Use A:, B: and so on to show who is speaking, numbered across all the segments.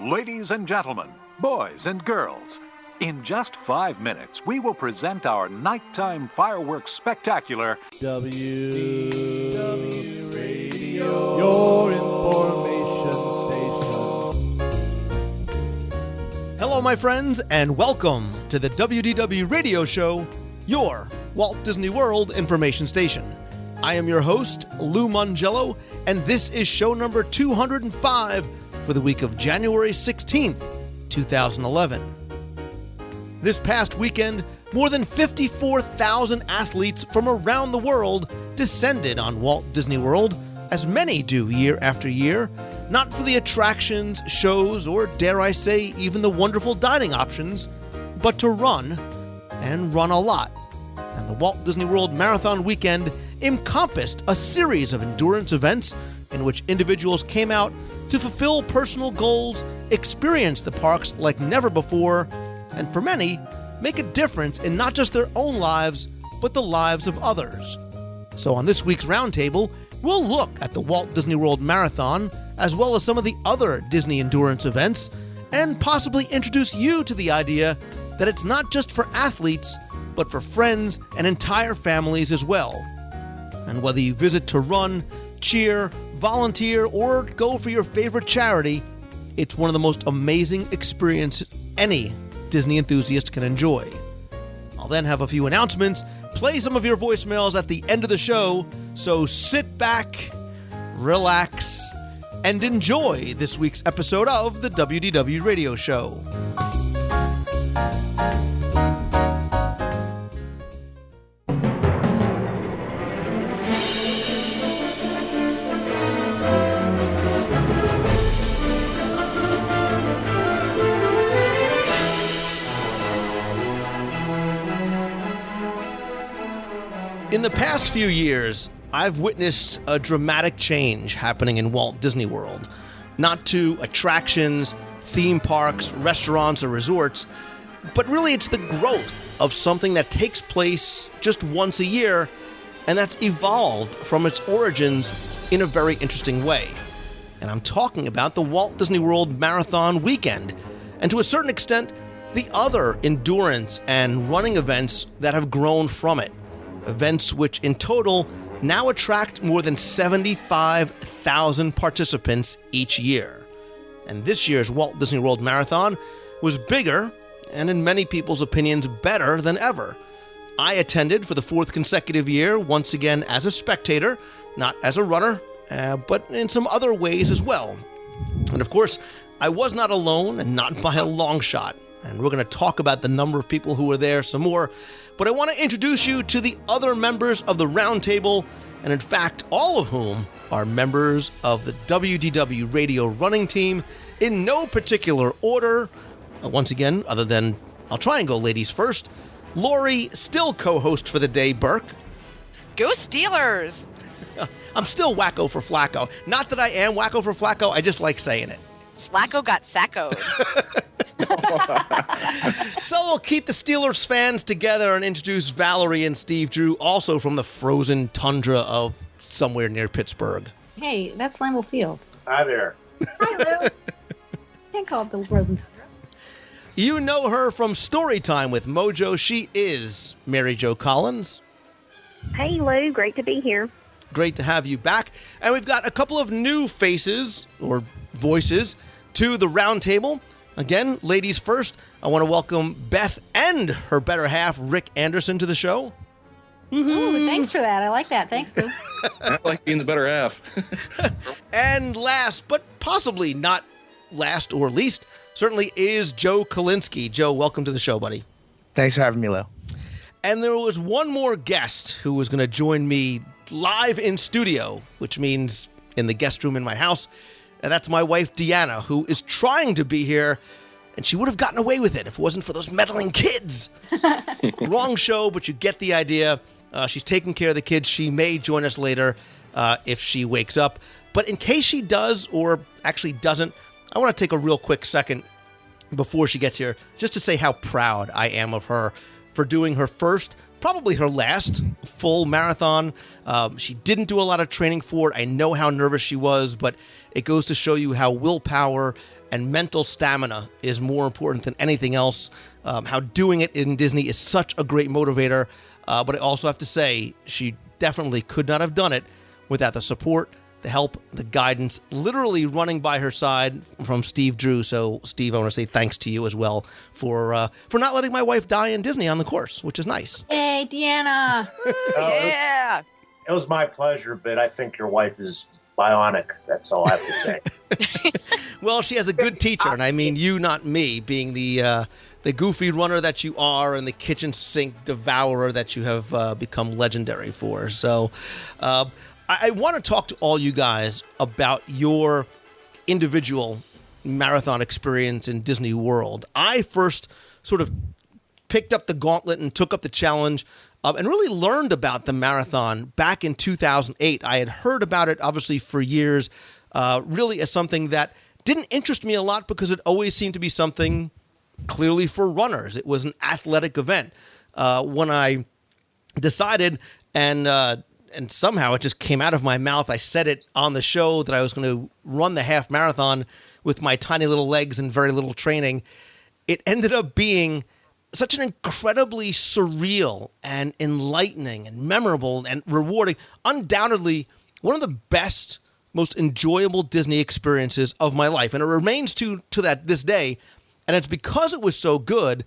A: Ladies and gentlemen, boys and girls, in just 5 minutes, we will present our nighttime fireworks spectacular,
B: WDW Radio, your information station.
C: Hello, my friends, and welcome to the WDW Radio Show, your Walt Disney World information station. I am your host, Lou Mongello, and this is show number 205 for the week of January 16th, 2011. This past weekend, more than 54,000 athletes from around the world descended on Walt Disney World, as many do year after year, not for the attractions, shows, or dare I say, even the wonderful dining options, but to run, and run a lot. And the Walt Disney World Marathon Weekend encompassed a series of endurance events in which individuals came out to fulfill personal goals, experience the parks like never before, and for many, make a difference in not just their own lives, but the lives of others. So on this week's Roundtable, we'll look at the Walt Disney World Marathon, as well as some of the other Disney endurance events, and possibly introduce you to the idea that it's not just for athletes, but for friends and entire families as well. And whether you visit to run, cheer, volunteer, or go for your favorite charity, it's one of the most amazing experiences any Disney enthusiast can enjoy. I'll then have a few announcements, play some of your voicemails at the end of the show, so sit back, relax, and enjoy this week's episode of the WDW Radio Show. In the past few years, I've witnessed a dramatic change happening in Walt Disney World. Not to attractions, theme parks, restaurants, or resorts, but really it's the growth of something that takes place just once a year, and that's evolved from its origins in a very interesting way. And I'm talking about the Walt Disney World Marathon Weekend, and to a certain extent, the other endurance and running events that have grown from it. Events which in total now attract more than 75,000 participants each year. And this year's Walt Disney World Marathon was bigger, and in many people's opinions, better than ever. I attended for the fourth consecutive year, once again as a spectator, not as a runner, but in some other ways as well. And of course, I was not alone, and not by a long shot. And we're going to talk about the number of people who were there some more. But I want to introduce you to the other members of the Roundtable, and in fact, all of whom are members of the WDW Radio running team in no particular order. Once again, other than, I'll try and go ladies first. Lori, still co-host for the day, Burke.
D: Go Steelers!
C: I'm still wacko for Flacco. Not that I am wacko for Flacco, I just like saying it.
D: Flacco got saccoed.
C: So we'll keep the Steelers fans together and introduce Valerie and Steve Drew, also from the frozen tundra of somewhere near Pittsburgh.
E: Hey, that's Lambeau Field.
F: Hi there.
E: Hi, Lou. Can't call it the frozen tundra.
C: You know her from Storytime with Mojo. She is Mary Jo Collins.
G: Hey, Lou. Great to be here.
C: Great to have you back. And we've got a couple of new faces, or voices, to the Roundtable. Again, ladies first, I want to welcome Beth and her better half, Rick Anderson, to the show.
E: Ooh, thanks for that. I like that. Thanks, Lou.
H: I like being the better half.
C: And last, but possibly not last or least, certainly is Joe Kalinsky. Joe, welcome to the show, buddy.
I: Thanks for having me, Lou.
C: And there was one more guest who was going to join me live in studio, which means in the guest room in my house. And that's my wife, Deanna, who is trying to be here, and she would have gotten away with it if it wasn't for those meddling kids. Wrong show, but you get the idea. She's taking care of the kids. She may join us later if she wakes up. But in case she does, or actually doesn't, I want to take a real quick second before she gets here, just to say how proud I am of her for doing her first, probably her last, full marathon. She didn't do a lot of training for it. I know how nervous she was, but it goes to show you how willpower and mental stamina is more important than anything else. How doing it in Disney is such a great motivator. But I also have to say, she definitely could not have done it without the support, the help, the guidance, literally running by her side from Steve Drew. So, Steve, I want to say thanks to you as well for not letting my wife die in Disney on the course, which is nice.
E: Hey, Deanna.
D: Yeah.
F: It was my pleasure, but I think your wife is bionic. That's all I have to say.
C: Well, she has a good teacher, and I mean you, not me, being the goofy runner that you are and the kitchen sink devourer that you have become legendary for. So I want to talk to all you guys about your individual marathon experience in Disney World. I first sort of picked up the gauntlet and took up the challenge and really learned about the marathon back in 2008. I had heard about it, obviously, for years, really as something that didn't interest me a lot because it always seemed to be something clearly for runners. It was an athletic event. When I decided, and somehow it just came out of my mouth, I said it on the show that I was going to run the half marathon with my tiny little legs and very little training. It ended up being such an incredibly surreal and enlightening and memorable and rewarding, undoubtedly one of the best, most enjoyable Disney experiences of my life. And it remains to that this day. And it's because it was so good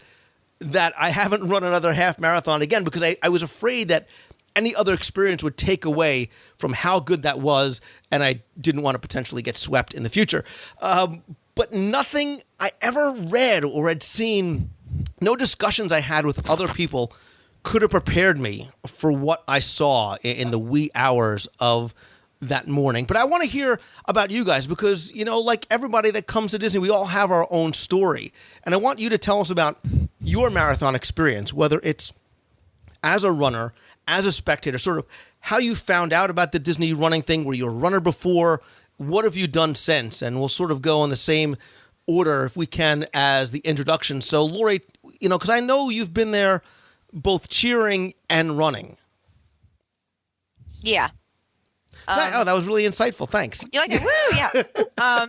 C: that I haven't run another half marathon again, because I was afraid that any other experience would take away from how good that was, and I didn't want to potentially get swept in the future. But nothing I ever read or had seen, no discussions I had with other people could have prepared me for what I saw in the wee hours of that morning. But I want to hear about you guys because, you know, like everybody that comes to Disney, we all have our own story. And I want you to tell us about your marathon experience, whether it's as a runner, as a spectator, sort of how you found out about the Disney running thing. Were you a runner before? What have you done since? And we'll sort of go in the same order, if we can, as the introduction. So, Lori, you know, because I know you've been there both cheering and running.
D: Yeah.
C: Oh, that was really insightful. Thanks.
D: You like it? Woo, yeah.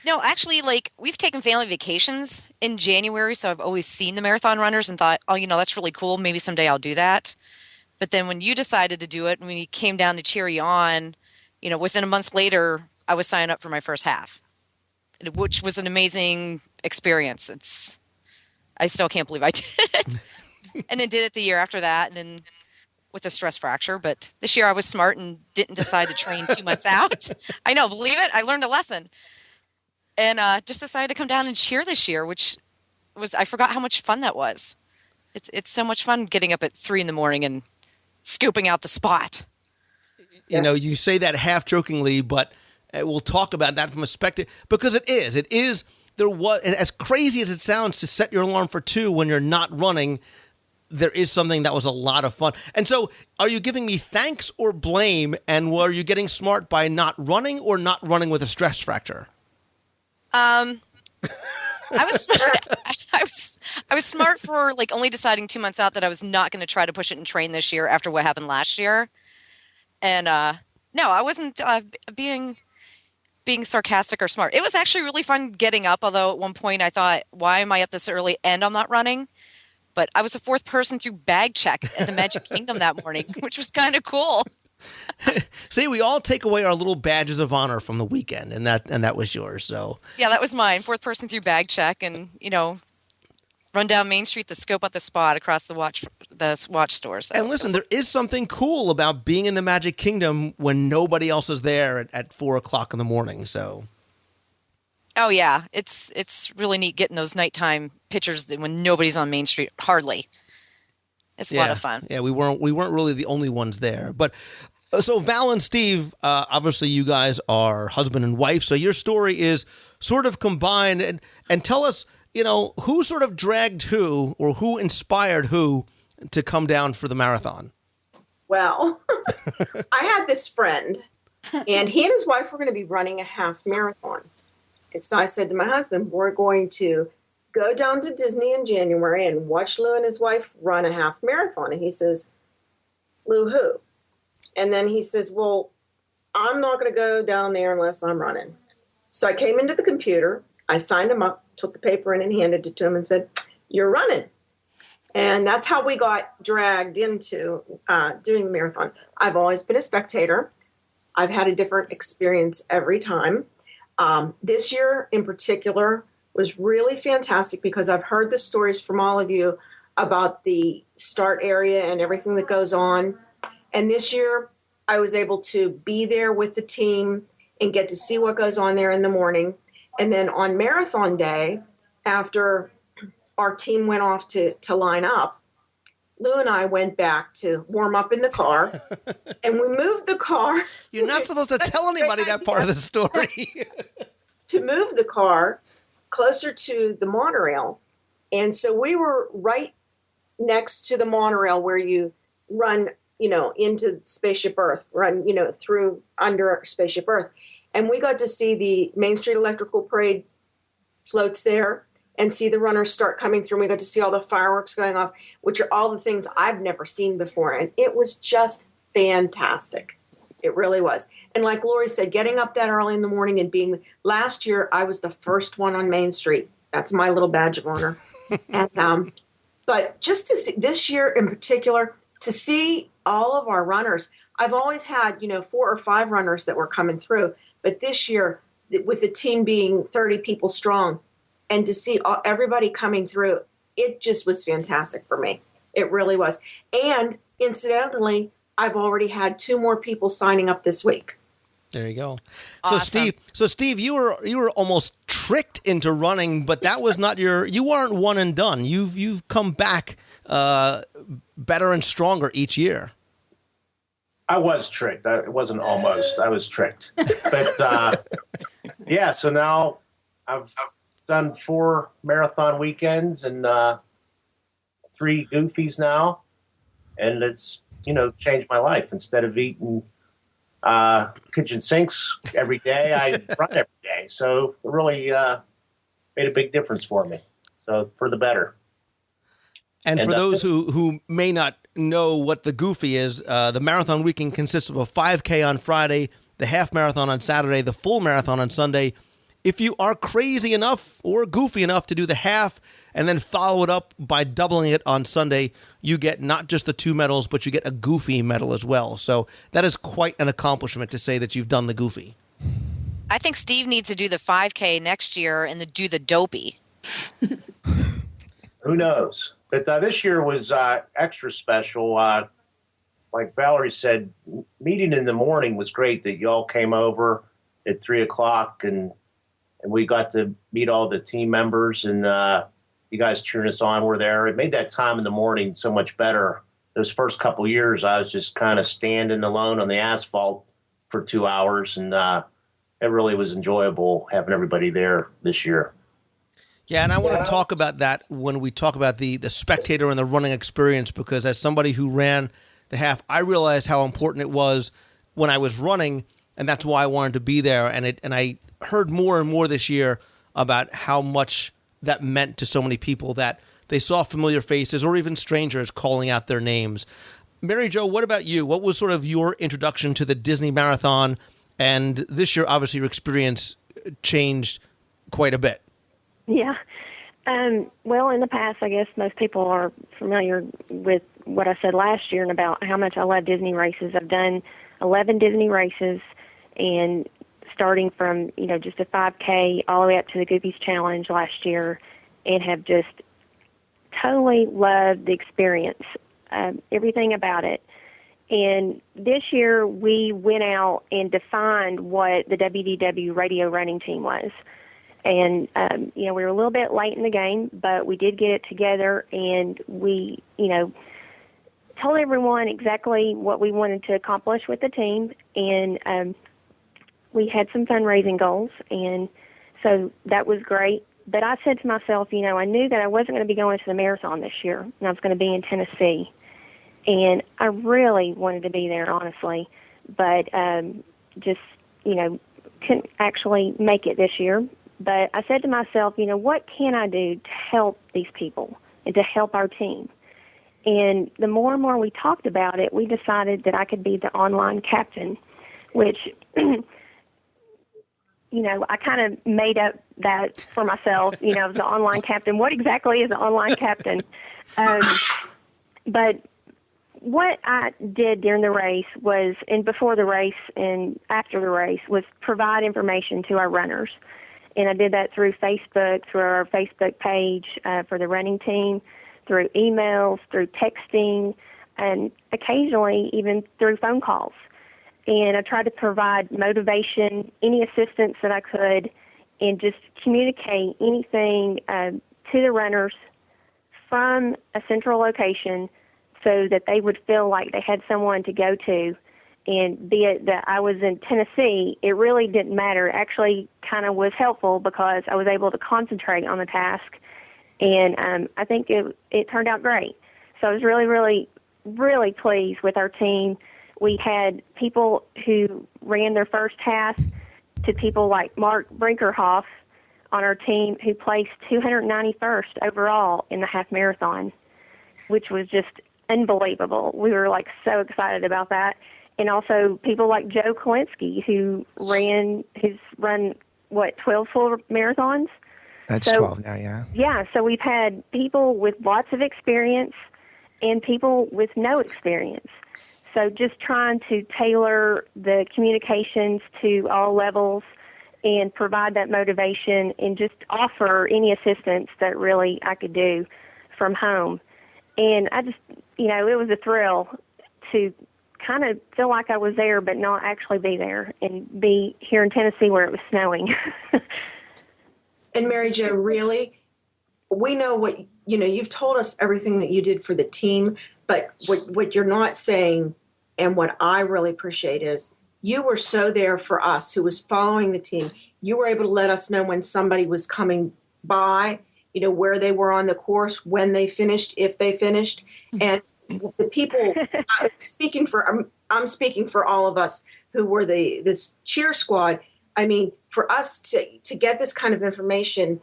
D: No, actually, like, we've taken family vacations in January, so I've always seen the marathon runners and thought, oh, you know, that's really cool. Maybe someday I'll do that. But then when you decided to do it, when you came down to cheer you on, you know, within a month later, I was signing up for my first half, which was an amazing experience. I still can't believe I did it. And then did it the year after that, and then with a stress fracture. But this year I was smart and didn't decide to train 2 months out. I know, believe it. I learned a lesson. And just decided to come down and cheer this year, which was, I forgot how much fun that was. It's so much fun getting up at 3 a.m. and scooping out the spot.
C: You know, you say that half jokingly, but we'll talk about that from a perspective, because it is, there was, as crazy as it sounds to set your alarm for 2 when you're not running, there is something that was a lot of fun. And so are you giving me thanks or blame? And were you getting smart by not running or not running with a stress fracture? I was smart for like only deciding 2 months out that I was not going to try to push it and train this year after what happened last year. And no, I wasn't being sarcastic or smart. It was actually really fun getting up, although at one point I thought, why am I up this early and I'm not running? But I was the 4th person through bag check at the Magic Kingdom that morning, which was kind of cool. See, we all take away our little badges of honor from the weekend, and that was yours. So
D: yeah, that was mine. 4th person through bag check, and you know, run down Main Street to scope out the spot across the watch store. So
C: and listen, there is something cool about being in the Magic Kingdom when nobody else is there at 4:00 in the morning. So.
D: Oh yeah, it's really neat getting those nighttime pictures when nobody's on Main Street. Hardly. It's a lot of fun.
C: Yeah, we weren't really the only ones there. But so Val and Steve, obviously you guys are husband and wife. So your story is sort of combined. And tell us, you know, who sort of dragged who or who inspired who to come down for the marathon?
I: Well, I had this friend, and he and his wife were going to be running a half marathon. And so I said to my husband, we're going to go down to Disney in January and watch Lou and his wife run a half marathon. And he says, Lou, who? And then he says, well, I'm not going to go down there unless I'm running. So I came into the computer I signed him up, took the paper in and handed it to him and said, "You're running." And that's how we got dragged into doing the marathon. I've always been a spectator. I've had a different experience every time. This year in particular was really fantastic because I've heard the stories from all of you about the start area and everything that goes on. And this year I was able to be there with the team and get to see what goes on there in the morning. And then on marathon day, after our team went off to line up, Lou and I went back to warm up in the car, and we moved the car.
C: You're not supposed to tell anybody that part of the story.
I: To move the car closer to the monorail. And so we were right next to the monorail where you run, into Spaceship Earth, run, through under Spaceship Earth. And we got to see the Main Street Electrical Parade floats there and see the runners start coming through. We got to see all the fireworks going off, which are all the things I've never seen before. And it was just fantastic. It really was. And like Lori said, getting up that early in the morning and last year, I was the first one on Main Street. That's my little badge of honor. And, but just to see this year in particular, to see all of our runners, I've always had, 4 or 5 runners that were coming through. But this year, with the team being 30 people strong, and to see everybody coming through, it just was fantastic for me. It really was. And incidentally, I've already had 2 more people signing up this week.
C: There you go.
D: Awesome.
C: So Steve, you were almost tricked into running, but that was not you weren't one and done. You've come back better and stronger each year.
F: I was tricked. It wasn't almost. I was tricked. But yeah, so now I've done 4 marathon weekends and 3 goofies now, and it's changed my life. Instead of eating kitchen sinks every day, I run every day. So it really made a big difference for me. So for the better.
C: And for those who may not know what the goofy is, the marathon weekend consists of a 5K on Friday, the half marathon on Saturday, the full marathon on Sunday. If you are crazy enough or goofy enough to do the half and then follow it up by doubling it on Sunday, you get not just the 2 medals, but you get a goofy medal as well. So that is quite an accomplishment to say that you've done the goofy.
D: I think Steve needs to do the 5K next year and do the dopey.
F: Who knows? But this year was extra special. Like Valerie said, meeting in the morning was great that y'all came over at 3:00 and we got to meet all the team members and you guys cheering us on were there. It made that time in the morning so much better. Those first couple of years, I was just kind of standing alone on the asphalt for 2 hours, and it really was enjoyable having everybody there this year.
C: Yeah, and I want to talk about that when we talk about the spectator and the running experience, because as somebody who ran the half, I realized how important it was when I was running, and that's why I wanted to be there. And I heard more and more this year about how much that meant to so many people that they saw familiar faces or even strangers calling out their names. Mary Jo, what about you? What was sort of your introduction to the Disney Marathon? And this year, obviously, your experience changed quite a bit.
G: Yeah. Well, in the past, I guess most people are familiar with what I said last year and about how much I love Disney races. I've done 11 Disney races, and starting from, just a 5K all the way up to the Goofies Challenge last year, and have just totally loved the experience, everything about it. And this year we went out and defined what the WDW radio running team was. And, we were a little bit late in the game, but we did get it together, and we, told everyone exactly what we wanted to accomplish with the team. And we had some fundraising goals, and so that was great. But I said to myself, I knew that I wasn't going to be going to the marathon this year, and I was going to be in Tennessee. And I really wanted to be there, honestly, but just, couldn't actually make it this year. But I said to myself, what can I do to help these people and to help our team? And the more and more we talked about it, we decided that I could be the online captain, which, I kind of made up that for myself, as the online captain. What exactly is an online captain? But what I did during the race was, and before the race and after the race, was provide information to our runners. And I did that through Facebook, through our Facebook page for the running team, through emails, through texting, and occasionally even through phone calls. And I tried to provide motivation, any assistance that I could, and just communicate anything to the runners from a central location so that they would feel like they had someone to go to. And be it that I was in Tennessee, it really didn't matter. It actually kind of was helpful because I was able to concentrate on the task. And I think it turned out great. So I was really, really, really pleased with our team. We had people who ran their first half to people like Mark Brinkerhoff on our team who placed 291st overall in the half marathon, which was just unbelievable. We were so excited about that. And also people like Joe Kolinsky who's run 12 full marathons?
B: That's 12 now, yeah.
G: Yeah, so we've had people with lots of experience and people with no experience. So just trying to tailor the communications to all levels and provide that motivation and just offer any assistance that really I could do from home. And I just, it was a thrill to kind of feel like I was there but not actually be there and be here in Tennessee where it was snowing.
I: And Mary Jo, really, we know what, you've told us everything that you did for the team, but what you're not saying and what I really appreciate is you were so there for us who was following the team. You were able to let us know when somebody was coming by, where they were on the course, when they finished, if they finished. And the people, I'm speaking for all of us who were this cheer squad. I mean, for us to get this kind of information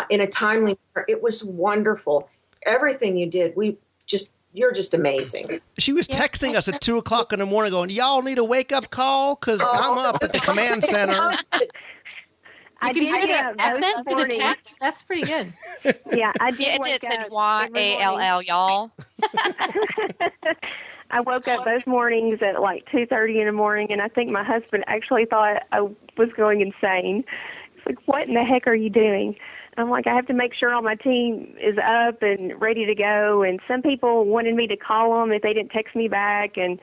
I: in a timely manner, it was wonderful. Everything you did, you're just amazing.
C: She was texting us at 2:00 in the morning going, y'all need a wake-up call? Because I'm up at the command center.
E: You can hear that accent through the text. That's pretty good.
G: Yeah, I did.
D: Yeah, it said YALL, y'all.
G: I woke up both mornings at 2:30 in the morning, and I think my husband actually thought I was going insane. He's like, what in the heck are you doing? I'm like, I have to make sure all my team is up and ready to go. And some people wanted me to call them if they didn't text me back. And,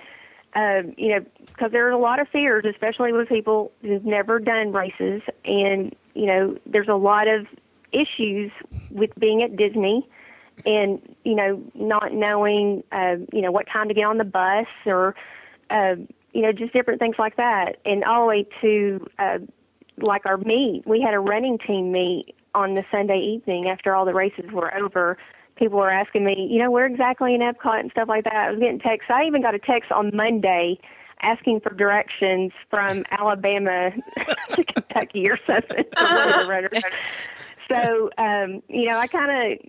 G: because there are a lot of fears, especially with people who've never done races. And, there's a lot of issues with being at Disney and, not knowing, what time to get on the bus or, just different things like that. And all the way to, our meet. We had a running team meet on the Sunday evening after all the races were over. People were asking me, where exactly in Epcot and stuff like that. I was getting texts. I even got a text on Monday asking for directions from Alabama to Kentucky or something. So, I kind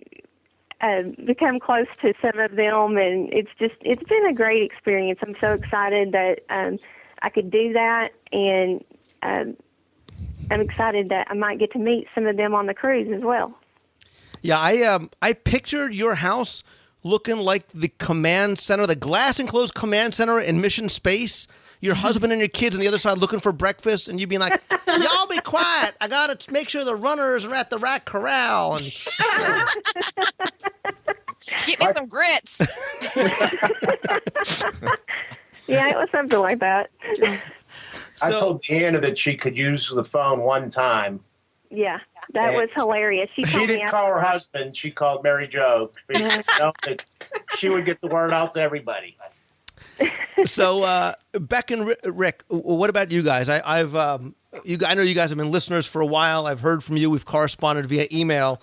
G: of become close to some of them, and it's been a great experience. I'm so excited that I could do that, and I'm excited that I might get to meet some of them on the cruise as well.
C: Yeah, I pictured your house looking like the command center, the glass enclosed command center in Mission Space. Your husband and your kids on the other side looking for breakfast, and you being like, y'all be quiet. I got to make sure the runners are at the rat corral. And
D: get me some grits.
G: Yeah, it was something like that.
F: I told Deanna that she could use the phone one time.
G: Yeah, that was hilarious. She
F: didn't call her husband. She called Mary Jo. That she would get the word out to everybody.
C: So, Beck and Rick, what about you guys? I know you guys have been listeners for a while. I've heard from you. We've corresponded via email.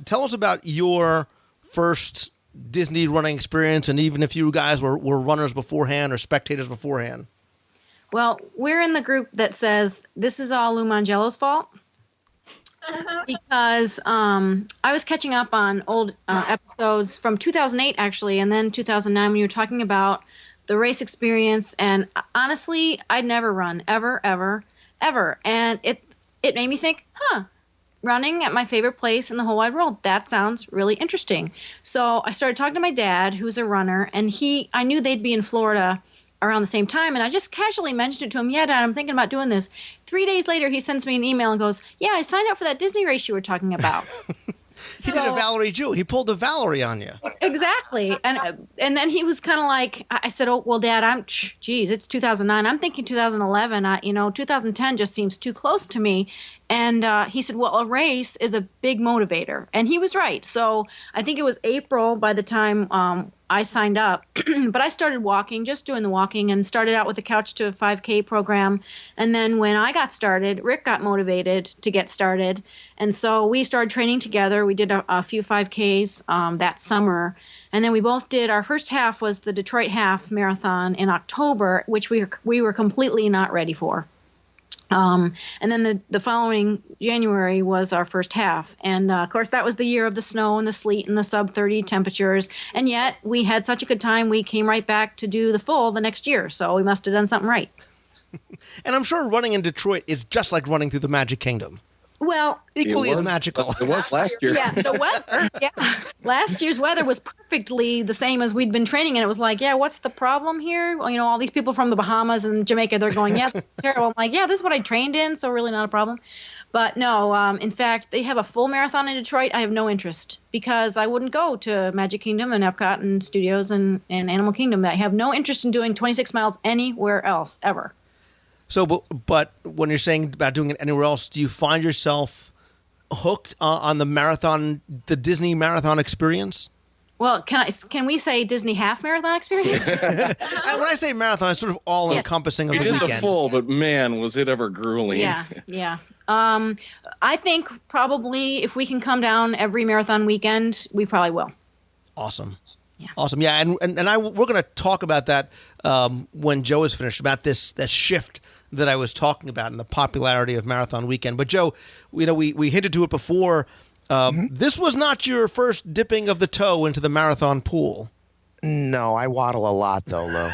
C: Tell us about your first Disney running experience, and even if you guys were runners beforehand or spectators beforehand.
E: Well, we're in the group that says this is all Lou Mangello's fault. Because I was catching up on old episodes from 2008, actually, and then 2009 when you were talking about the race experience. And honestly, I'd never run, ever. And it made me think, running at my favorite place in the whole wide world. That sounds really interesting. So I started talking to my dad, who's a runner, and I knew they'd be in Florida around the same time. And I just casually mentioned it to him. Yeah, Dad, I'm thinking about doing this. 3 days later, he sends me an email and goes, yeah, I signed up for that Disney race you were talking about.
C: He did a Valerie Jew. He pulled a Valerie on you.
E: Exactly. And then he was kind of like, I said, oh, well, Dad, geez, it's 2009. I'm thinking 2011. 2010 just seems too close to me. And he said, well, a race is a big motivator. And he was right. So I think it was April by the time I signed up. But I started walking, just doing the walking, and started out with a Couch to 5K program. And then when I got started, Rick got motivated to get started. And so we started training together. We did a few 5Ks that summer. And then we both did, our first half was the Detroit Half Marathon in October, which we were completely not ready for. And then the following January was our first half. And, of course, that was the year of the snow and the sleet and the sub-30 temperatures. And yet we had such a good time, we came right back to do the full the next year. So we must have done something right.
C: And I'm sure running in Detroit is just like running through the Magic Kingdom.
E: Well,
C: equally as magical.
H: It was last year.
E: Yeah, the weather. Yeah, last year's weather was perfectly the same as we'd been training, and it was like, yeah, what's the problem here? Well, all these people from the Bahamas and Jamaica, they're going, yeah, this is terrible. I'm like, yeah, this is what I trained in, so really not a problem. But no, in fact, they have a full marathon in Detroit. I have no interest because I wouldn't go to Magic Kingdom and Epcot and Studios and Animal Kingdom. I have no interest in doing 26 miles anywhere else ever. So,
C: but when you're saying about doing it anywhere else, do you find yourself hooked on the Disney marathon experience?
E: Well, can we say Disney half marathon experience?
C: And when I say marathon, it's sort of all encompassing of the weekend.
H: We did the full, but man, was it ever grueling.
E: Yeah. I think probably if we can come down every marathon weekend, we probably will.
C: Awesome. Yeah. Awesome. Yeah, and we're going to talk about that when Joe is finished, about this shift that I was talking about and the popularity of Marathon Weekend. But Joe, we hinted to it before. This was not your first dipping of the toe into the marathon pool.
B: No, I waddle a lot though, Lou.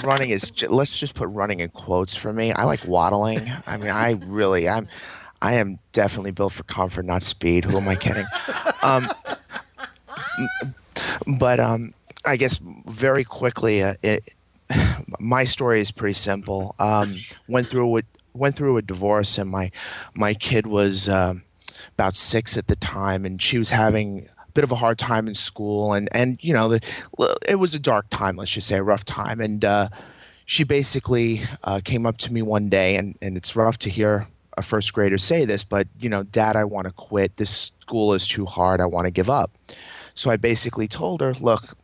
B: Running is. Let's just put running in quotes for me. I like waddling. I mean, I am definitely built for comfort, not speed. Who am I kidding? But I guess very quickly, my story is pretty simple. Went through a divorce, and my kid was about 6 at the time, and she was having a bit of a hard time in school, and it was a dark time, let's just say a rough time, and she basically came up to me one day, and it's rough to hear a first grader say this, but Dad, I want to quit. This school is too hard. I want to give up. So I basically told her, look,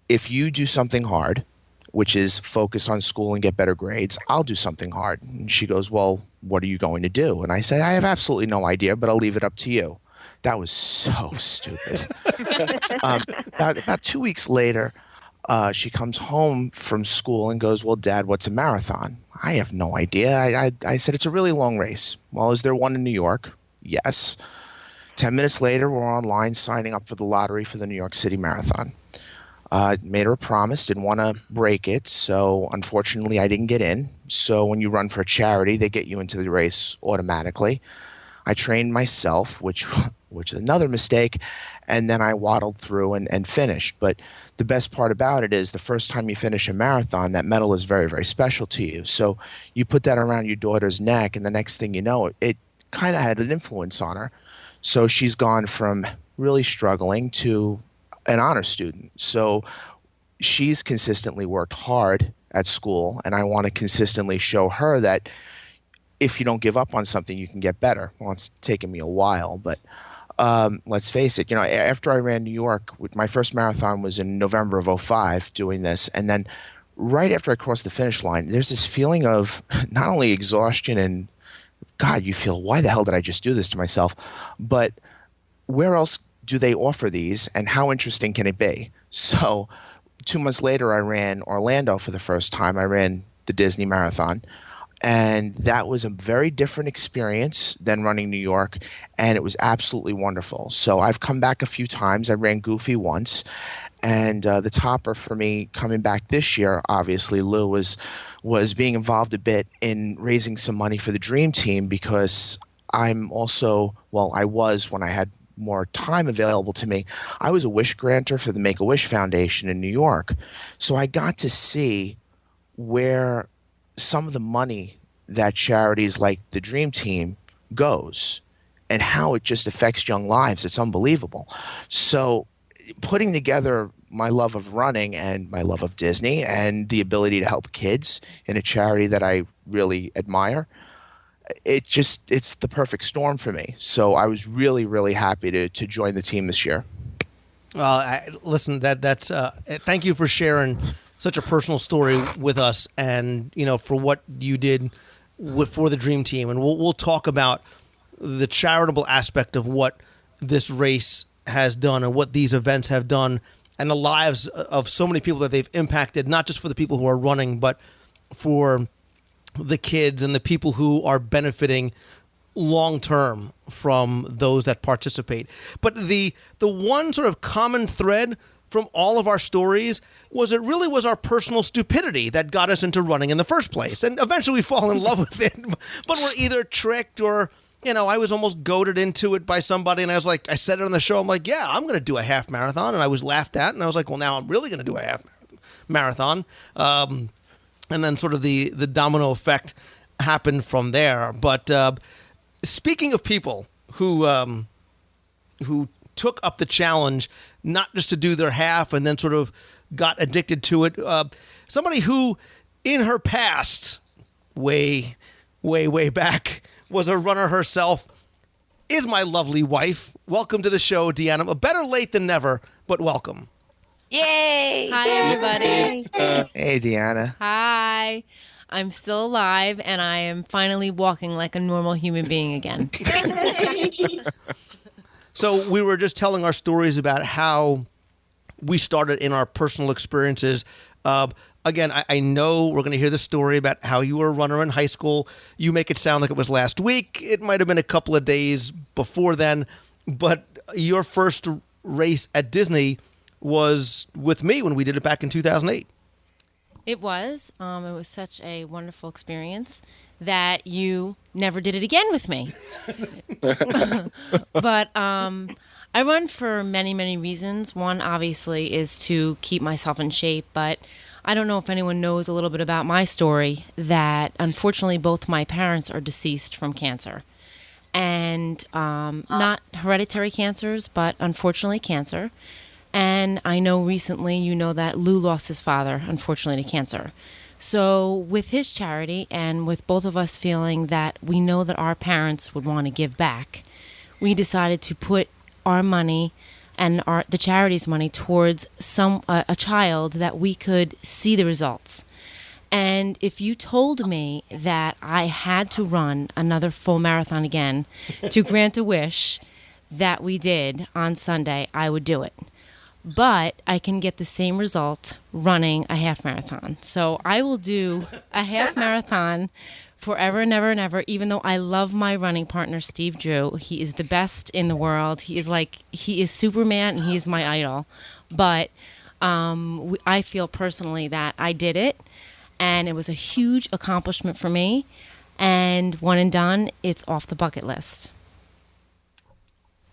B: if you do something hard, which is focus on school and get better grades, I'll do something hard. And she goes, well, what are you going to do? And I say, I have absolutely no idea, but I'll leave it up to you. That was so stupid. About 2 weeks later, she comes home from school and goes, well, Dad, what's a marathon? I have no idea. I said, it's a really long race. Well, is there one in New York? Yes. 10 minutes later, we're online signing up for the lottery for the New York City Marathon. Made her a promise, didn't want to break it, so unfortunately I didn't get in. So when you run for a charity, they get you into the race automatically. I trained myself, which is another mistake, and then I waddled through and finished. But the best part about it is the first time you finish a marathon, that medal is very, very special to you. So you put that around your daughter's neck, and the next thing you know, it kind of had an influence on her. So she's gone from really struggling to an honor student. So she's consistently worked hard at school, and I want to consistently show her that if you don't give up on something, you can get better. Well, it's taken me a while, but let's face it. After I ran New York, my first marathon was in November of 2005 doing this, and then right after I crossed the finish line, there's this feeling of not only exhaustion and God, you feel, why the hell did I just do this to myself? But where else do they offer these, and how interesting can it be? So 2 months later, I ran Orlando for the first time. I ran the Disney Marathon, and that was a very different experience than running New York, and it was absolutely wonderful. So I've come back a few times. I ran Goofy once, And the topper for me coming back this year, obviously, Lou was being involved a bit in raising some money for the Dream Team, because I'm also, well, I was, when I had more time available to me, I was a wish granter for the Make-A-Wish Foundation in New York. So I got to see where some of the money that charities like the Dream Team goes and how it just affects young lives. It's unbelievable. So putting together my love of running and my love of Disney and the ability to help kids in a charity that I really admire, it's the perfect storm for me. So I was really, really happy to join the team this year.
C: Well, listen, that's thank you for sharing such a personal story with us, and for what you did for the Dream Team. And we'll talk about the charitable aspect of what this race has done and what these events have done, and the lives of so many people that they've impacted, not just for the people who are running, but for the kids and the people who are benefiting long term from those that participate. But the one sort of common thread from all of our stories was it really was our personal stupidity that got us into running in the first place. And eventually we fall in love with it, but we're either tricked or, I was almost goaded into it by somebody, and I was like, I said it on the show, I'm like, yeah, I'm going to do a half marathon, and I was laughed at, and I was like, well, now I'm really going to do a half marathon. And then sort of the domino effect happened from there. But speaking of people who took up the challenge, not just to do their half and then sort of got addicted to it, somebody who in her past, way back, was a runner herself, is my lovely wife. Welcome to the show, Deanna. Better late than never, but welcome.
D: Yay!
J: Hi, everybody.
B: Hey, Deanna.
J: Hi. I'm still alive, and I am finally walking like a normal human being again.
C: So we were just telling our stories about how we started in our personal experiences. Again, I know we're going to hear the story about how you were a runner in high school. You make it sound like it was last week. It might have been a couple of days before then. But your first race at Disney was with me when we did it back in 2008.
J: It was. It was such a wonderful experience that you never did it again with me. But I run for many, many reasons. One, obviously, is to keep myself in shape. But I don't know if anyone knows a little bit about my story, that unfortunately both my parents are deceased from cancer. And not hereditary cancers, but unfortunately cancer. And I know recently, that Lou lost his father, unfortunately, to cancer. So with his charity and with both of us feeling that we know that our parents would want to give back, we decided to put our money and the charity's money towards a child that we could see the results. And if you told me that I had to run another full marathon again to grant a wish that we did on Sunday, I would do it. But I can get the same result running a half marathon. So I will do a half marathon forever and ever and ever, even though I love my running partner, Steve Drew. He is the best in the world. He is Superman, and he is my idol. But I feel personally that I did it, and it was a huge accomplishment for me. And one and done, it's off the bucket list.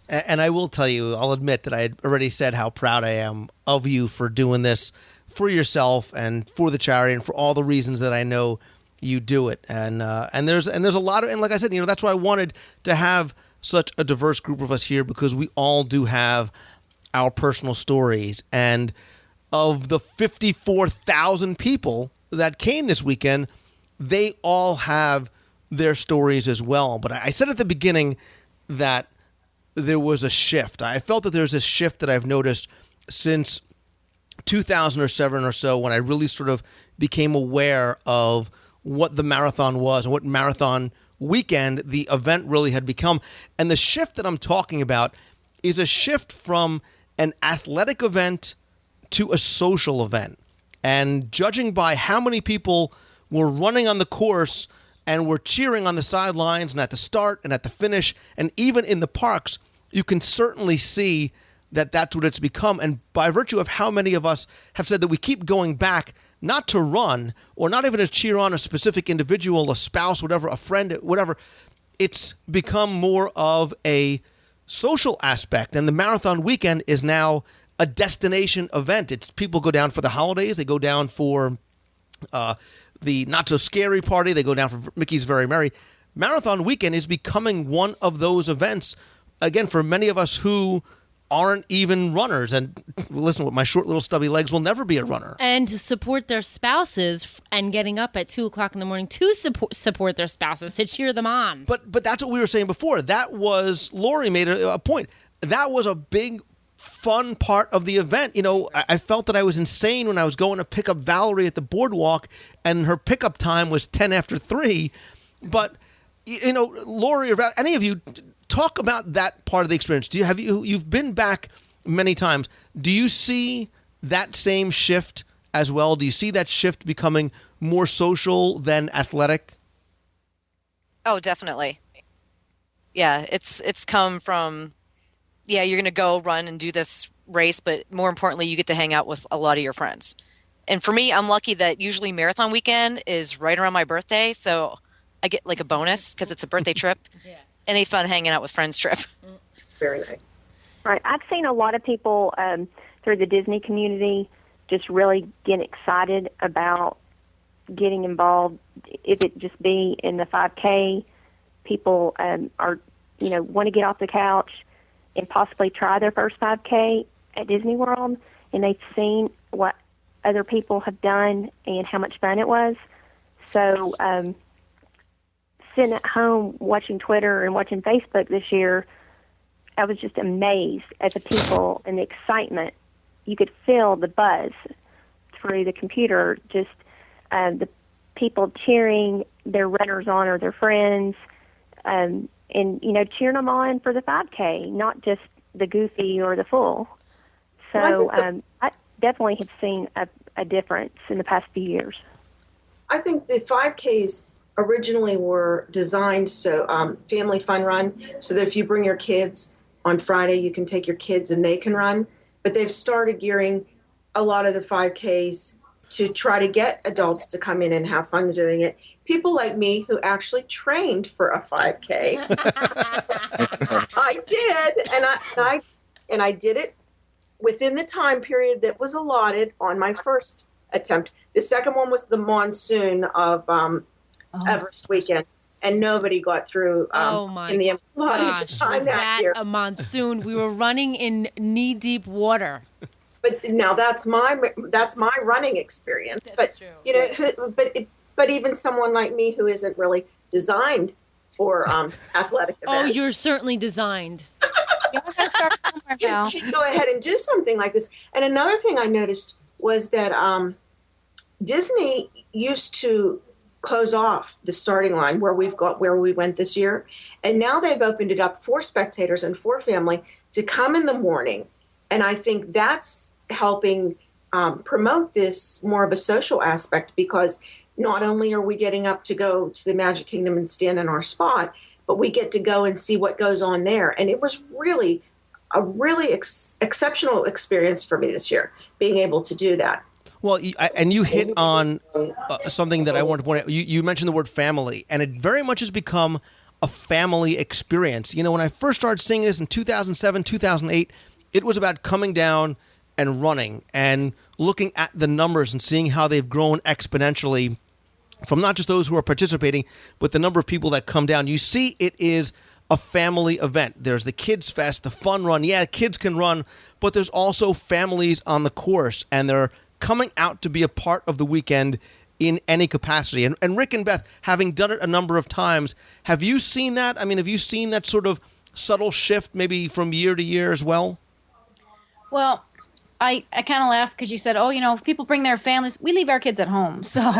C: And I will tell you, I'll admit that I had already said how proud I am of you for doing this for yourself and for the charity and for all the reasons that I know you do it. And there's a lot of, and like I said, that's why I wanted to have such a diverse group of us here, because we all do have our personal stories. And of the 54,000 people that came this weekend, they all have their stories as well. But I said at the beginning that there was a shift. I felt that there's this shift that I've noticed since 2007 or so, when I really sort of became aware of what the marathon was and what marathon weekend the event really had become. And the shift that I'm talking about is a shift from an athletic event to a social event. And judging by how many people were running on the course and were cheering on the sidelines and at the start and at the finish and even in the parks, you can certainly see that that's what it's become. And by virtue of how many of us have said that we keep going back, not to run or not even to cheer on a specific individual, a spouse, whatever, a friend, whatever, it's become more of a social aspect. And the marathon weekend is now a destination event. It's people go down for the holidays. They go down for the not so scary party. They go down for Mickey's Very Merry. Marathon weekend is becoming one of those events, again, for many of us who aren't even runners. And listen, with my short little stubby legs, will never be a runner.
J: And to support their spouses and getting up at 2 o'clock in the morning to support their spouses, to cheer them on.
C: But that's what we were saying before. That was, Lori made a point. That was a big fun part of the event. You know, I felt that I was insane when I was going to pick up Valerie at the boardwalk and her pickup time was 10 after 3. But, you know, Lori, or any of you, talk about that part of the experience. You've been back many times. Do you see that same shift as well? Do you see that shift becoming more social than athletic?
D: Oh, definitely. Yeah, it's come from, yeah, you're going to go run and do this race, but more importantly, you get to hang out with a lot of your friends. And for me, I'm lucky that usually marathon weekend is right around my birthday, so I get like a bonus because it's a birthday trip.
J: Yeah.
D: And a fun hanging out with friends trip.
I: Very nice.
G: Right. I've seen a lot of people through the Disney community just really get excited about getting involved. If it just be in the 5K, people are, want to get off the couch and possibly try their first 5K at Disney World, and they've seen what other people have done and how much fun it was. So sitting at home watching Twitter and watching Facebook this year, I was just amazed at the people and the excitement. You could feel the buzz through the computer, just the people cheering their runners on or their friends, and cheering them on for the 5K, not just the goofy or the full. So I definitely have seen a difference in the past few years.
I: I think the 5Ks originally were designed so family fun run, so that if you bring your kids on Friday, you can take your kids and they can run. But they've started gearing a lot of the 5Ks to try to get adults to come in and have fun doing it. People like me who actually trained for a 5K. I did, and I did it within the time period that was allotted on my first attempt. The second one was the monsoon of Everest weekend, and nobody got through in the allotted time
J: was that
I: year.
J: A monsoon? We were running in knee-deep water.
I: But now that's my running experience.
J: That's
I: true. But even someone like me who isn't really designed for athletic events.
J: Oh, you're certainly designed.
E: You want to start somewhere, Val.
I: You can go ahead and do something like this. And another thing I noticed was that Disney used to close off the starting line where we went this year, and now they've opened it up for spectators and for family to come in the morning, and I think that's helping promote this more of a social aspect, because not only are we getting up to go to the Magic Kingdom and stand in our spot, but we get to go and see what goes on there. And it was really a really exceptional experience for me this year, being able to do that.
C: Well, and you hit on something that I wanted to point out. You mentioned the word family, and it very much has become a family experience. You know, when I first started seeing this in 2007, 2008, it was about coming down and running and looking at the numbers and seeing how they've grown exponentially from not just those who are participating, but the number of people that come down. You see, it is a family event. There's the Kids Fest, the fun run. Yeah, kids can run, but there's also families on the course, and they're coming out to be a part of the weekend in any capacity. And Rick and Beth, having done it a number of times, have you seen that? I mean, have you seen that sort of subtle shift maybe from year to year as well?
E: Well, I kind of laughed because you said, if people bring their families, we leave our kids at home. So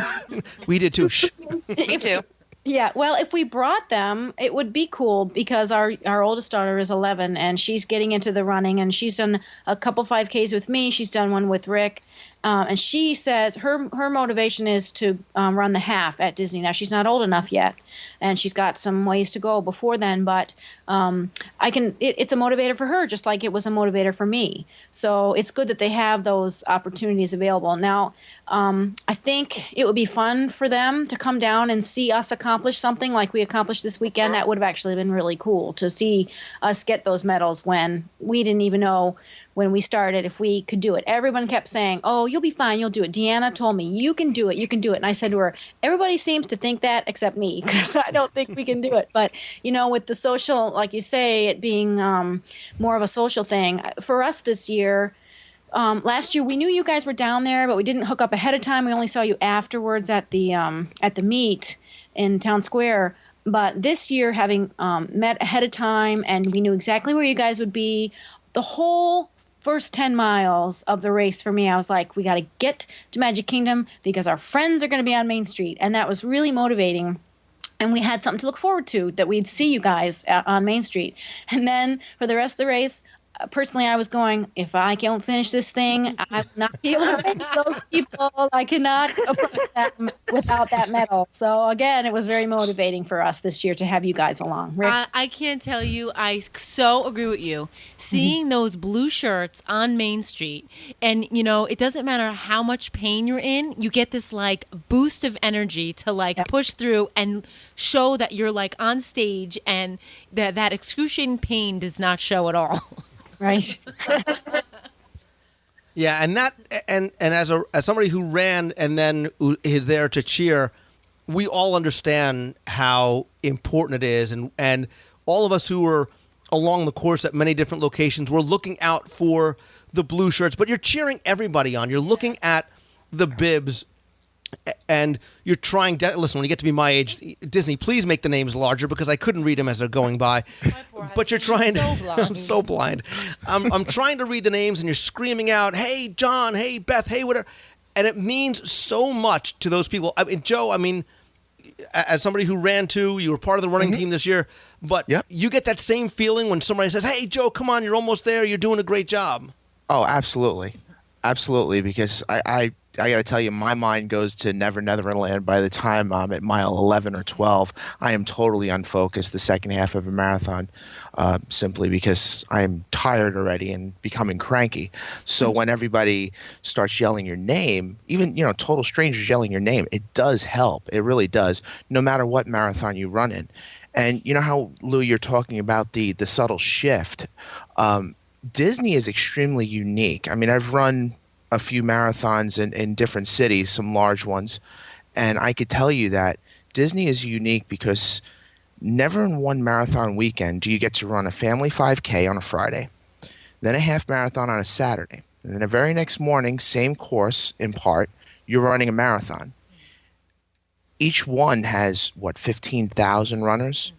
C: we did too. Shh.
D: Me too.
E: Yeah, well, if we brought them, it would be cool because our oldest daughter is 11 and she's getting into the running, and she's done a couple 5Ks with me. She's done one with Rick, and she says her motivation is to run the half at Disney. Now she's not old enough yet, and she's got some ways to go before then. But it's a motivator for her, just like it was a motivator for me. So it's good that they have those opportunities available. Now, I think it would be fun for them to come down and see us accomplish something like we accomplished this weekend. That would have actually been really cool to see us get those medals when we didn't even know when we started if we could do it. Everyone kept saying, "Oh, you'll be fine, you'll do it." Deanna told me, "You can do it, you can do it." And I said to her, everybody seems to think that except me, because I don't think we can do it. But, with the social, like you say, it being more of a social thing, for us this year, last year we knew you guys were down there, but we didn't hook up ahead of time. We only saw you afterwards at the meet in Town Square. But this year, having met ahead of time, and we knew exactly where you guys would be, the whole first 10 miles of the race for me, I was like, we got to get to Magic Kingdom because our friends are going to be on Main Street. And that was really motivating. And we had something to look forward to, that we'd see you guys on Main Street. And then for the rest of the race, personally, I was going, if I don't finish this thing, I will not be able to thank those people. I cannot approach them without that medal. So again, it was very motivating for us this year to have you guys along. Rick?
J: I can't tell you, I so agree with you. Seeing those blue shirts on Main Street, and it doesn't matter how much pain you're in, you get this boost of energy to push through and show that you're on stage, and that excruciating pain does not show at all.
E: Right.
C: Yeah, and as somebody who ran and then is there to cheer, we all understand how important it is, and all of us who were along the course at many different locations were looking out for the blue shirts. But you're cheering everybody on. You're looking at the bibs, and you're trying. Listen, when you get to be my age, Disney, please make the names larger because I couldn't read them as they're going by. But you're trying. I'm so blind. I'm trying to read the names, and you're screaming out, "Hey, John! Hey, Beth! Hey, whatever!" And it means so much to those people. Joe, as somebody who ran too, you were part of the running team this year. But you get that same feeling when somebody says, "Hey, Joe, come on! You're almost there. You're doing a great job."
B: Oh, absolutely. Absolutely, because I got to tell you, my mind goes to Never Neverland by the time I'm at mile 11 or 12. I am totally unfocused the second half of a marathon, simply because I'm tired already and becoming cranky. So when everybody starts yelling your name, even total strangers yelling your name, it does help. It really does, no matter what marathon you run in. And you know how, Lou, you're talking about the subtle shift. Disney is extremely unique. I've run a few marathons in different cities, some large ones, and I could tell you that Disney is unique because never in one marathon weekend do you get to run a family 5K on a Friday, then a half marathon on a Saturday, and then the very next morning, same course in part, you're running a marathon. Each one has, 15,000 runners?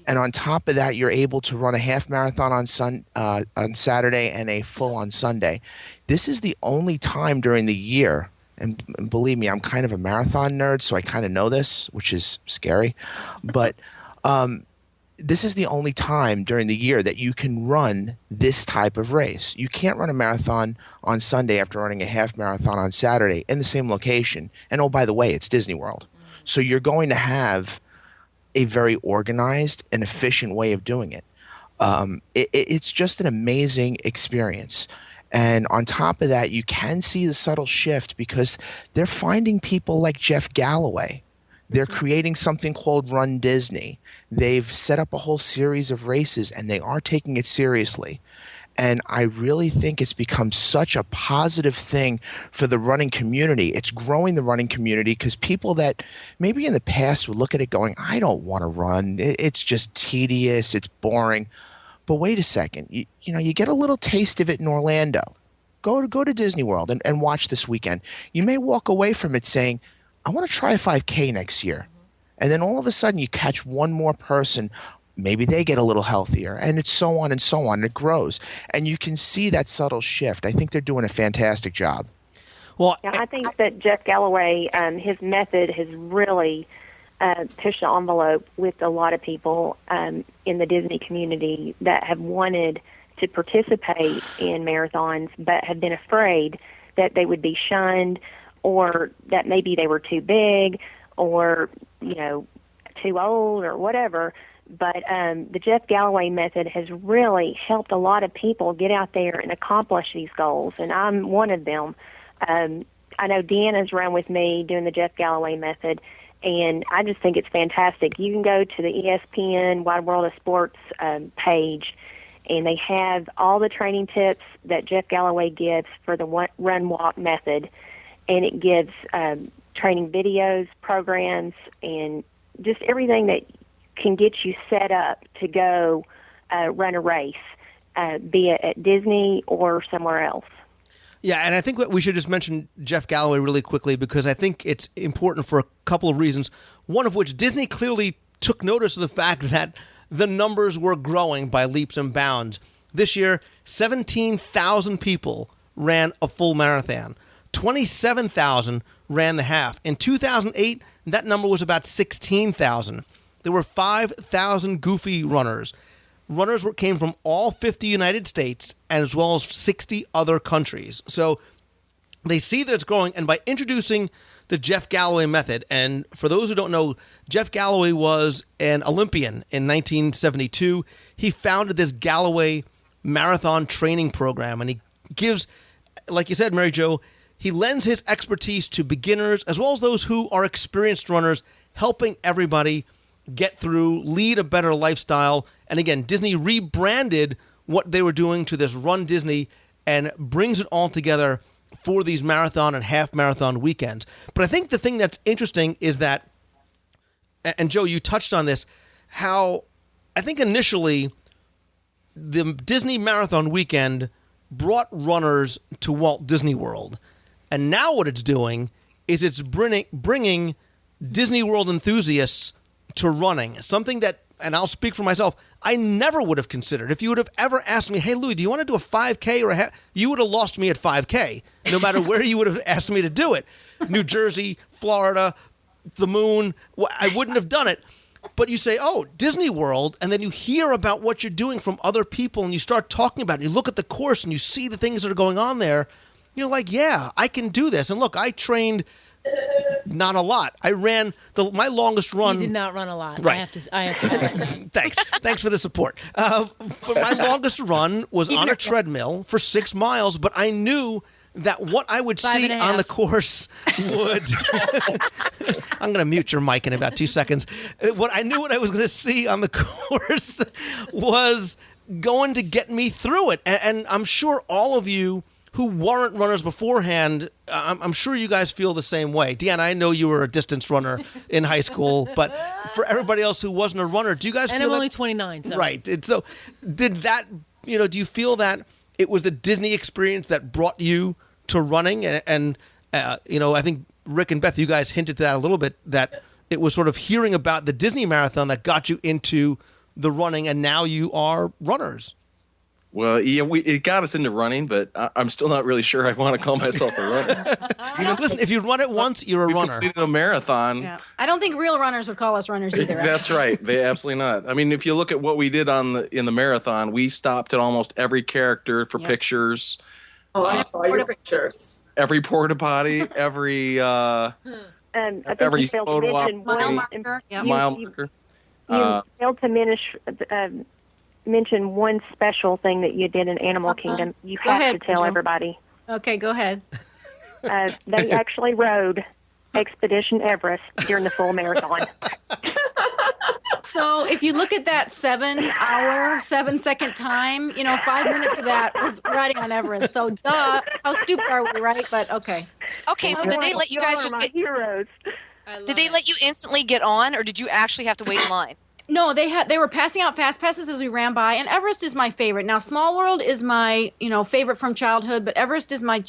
B: And on top of that, you're able to run a half marathon on Saturday and a full on Sunday. This is the only time during the year, and believe me, I'm kind of a marathon nerd, so I kind of know this, which is scary. But this is the only time during the year that you can run this type of race. You can't run a marathon on Sunday after running a half marathon on Saturday in the same location. And oh, by the way, it's Disney World. So you're going to have a very organized and efficient way of doing it. It's just an amazing experience. And on top of that, you can see the subtle shift because they're finding people like Jeff Galloway. They're creating something called Run Disney. They've set up a whole series of races, and they are taking it seriously. And I really think it's become such a positive thing for the running community. It's growing the running community because people that maybe in the past would look at it going, I don't want to run. It's just tedious. It's boring. But wait a second. You get a little taste of it in Orlando. Go to Disney World and watch this weekend. You may walk away from it saying, I want to try a 5K next year. And then all of a sudden you catch one more person. Maybe they get a little healthier, and it's so on and so on. It grows, and you can see that subtle shift. I think they're doing a fantastic job.
C: Well,
G: yeah, I think that Jeff Galloway, his method has really pushed the envelope with a lot of people in the Disney community that have wanted to participate in marathons but have been afraid that they would be shunned or that maybe they were too big or, too old or whatever. But the Jeff Galloway method has really helped a lot of people get out there and accomplish these goals, and I'm one of them. I know Deanna's run with me doing the Jeff Galloway method, and I just think it's fantastic. You can go to the ESPN Wide World of Sports page, and they have all the training tips that Jeff Galloway gives for the run-walk method, and it gives training videos, programs, and just everything that can get you set up to go run a race, be it at Disney or somewhere else.
C: Yeah, and I think we should just mention Jeff Galloway really quickly because I think it's important for a couple of reasons. One of which, Disney clearly took notice of the fact that the numbers were growing by leaps and bounds. This year, 17,000 people ran a full marathon. 27,000 ran the half. In 2008, that number was about 16,000. There were 5,000 goofy runners. Runners came from all 50 United States as well as 60 other countries. So they see that it's growing, and by introducing the Jeff Galloway method, and for those who don't know, Jeff Galloway was an Olympian in 1972. He founded this Galloway marathon training program, and he gives, like you said, Mary Jo, he lends his expertise to beginners as well as those who are experienced runners, helping everybody get through, lead a better lifestyle. And again, Disney rebranded what they were doing to this Run Disney and brings it all together for these marathon and half marathon weekends. But I think the thing that's interesting is that, and Joe, you touched on this, how I think initially the Disney Marathon Weekend brought runners to Walt Disney World. And now what it's doing is it's bringing Disney World enthusiasts to running, something that, and I'll speak for myself, I never would have considered. If you would have ever asked me, hey, Louie, do you want to do a 5K or a half? You would have lost me at 5K, no matter where you would have asked me to do it. New Jersey, Florida, the moon, I wouldn't have done it. But you say, oh, Disney World, and then you hear about what you're doing from other people, and you start talking about it. You look at the course, and you see the things that are going on there. You're like, yeah, I can do this. And look, I trained not a lot. I ran my longest run.
J: You did not run a lot.
C: Right.
J: I have to
C: Thanks for the support. But my longest run was on a treadmill for 6 miles, but I knew that what I would see on the course would... I'm going to mute your mic in about 2 seconds. What I was going to see on the course was going to get me through it. And I'm sure all of you who weren't runners beforehand, I'm sure you guys feel the same way. Deanna, I know you were a distance runner in high school, but for everybody else who wasn't a runner, do you guys feel
J: And I'm only 29. So.
C: Right. And so did that, do you feel that it was the Disney experience that brought you to running? And I think Rick and Beth, you guys hinted to that a little bit, that it was sort of hearing about the Disney Marathon that got you into the running, and now you are runners.
H: Well, yeah, it got us into running, but I'm still not really sure I want to call myself a runner.
C: Listen, if you run it once, you're a runner.
H: We completed a marathon.
E: Yeah. I don't think real runners would call us runners either.
H: That's right. They absolutely not. I mean, if you look at what we did in the marathon, we stopped at almost every character for pictures.
I: Oh, I saw your pictures.
H: Every porta potty, every
G: every
H: photo op,
E: mile marker.
H: Mile marker.
G: You failed to mention one special thing that you did in Animal Kingdom. You have to tell everybody.
E: Okay, go ahead.
G: They actually rode Expedition Everest during the full marathon.
E: So if you look at that 7-hour, 7-second time, 5 minutes of that was riding on Everest. So duh, how stupid are we, right? But okay.
D: Okay, so did they let you guys just get
G: heroes?
D: Did they let you instantly get on, or did you actually have to wait in line?
E: No, they were passing out fast passes as we ran by, and Everest is my favorite. Now, Small World is my favorite from childhood, but Everest is my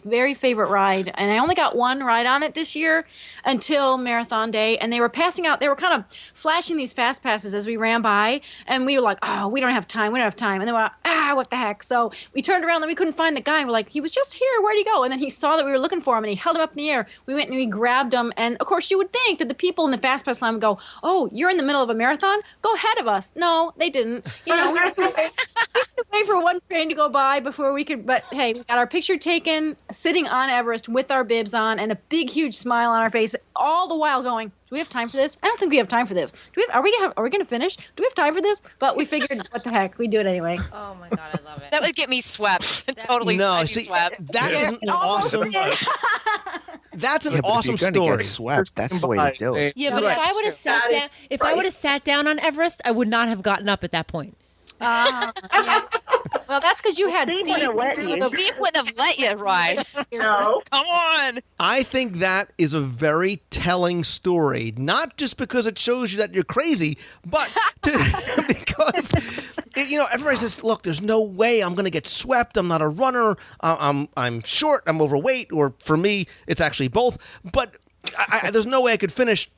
E: very favorite ride, and I only got one ride on it this year until Marathon Day, and they were passing out. They were kind of flashing these fast passes as we ran by, and we were like, "Oh, we don't have time, and they were like, what the heck?" So we turned around, and we couldn't find the guy. We're like, "He was just here. Where'd he go?" And then he saw that we were looking for him, and he held him up in the air. We went and we grabbed him, and of course, you would think that the people in the fast pass line would go, "Oh, you're in the middle of a marathon. Go ahead of us." No, they didn't. We had to wait for one train to go by before we could. But hey, we got our picture taken sitting on Everest with our bibs on and a big, huge smile on our face, all the while going, "Do we have time for this? I don't think we have time for this. Are we going to finish? Do we have time for this?" But we figured, what the heck, we do it anyway.
J: Oh my God, I love it.
D: That would get me swept. Totally.
C: No,
D: I'd be
C: see,
D: swept.
C: that is an awesome. That's an awesome
B: if you're gonna
C: story.
B: get swept, that's the way to do it.
J: Yeah, but
C: Right.
J: if I would have sat down, if I would have sat down on Everest, I would not have gotten up at that point.
E: Yeah. Well, that's because you had Steve.
G: Steve
D: Wouldn't have let you ride.
I: No.
D: Come on.
C: I think that is a very telling story, not just because it shows you that you're crazy, but because everybody says, "Look, there's no way I'm going to get swept. I'm not a runner. I'm short. I'm overweight." Or for me, it's actually both. But there's no way I could finish.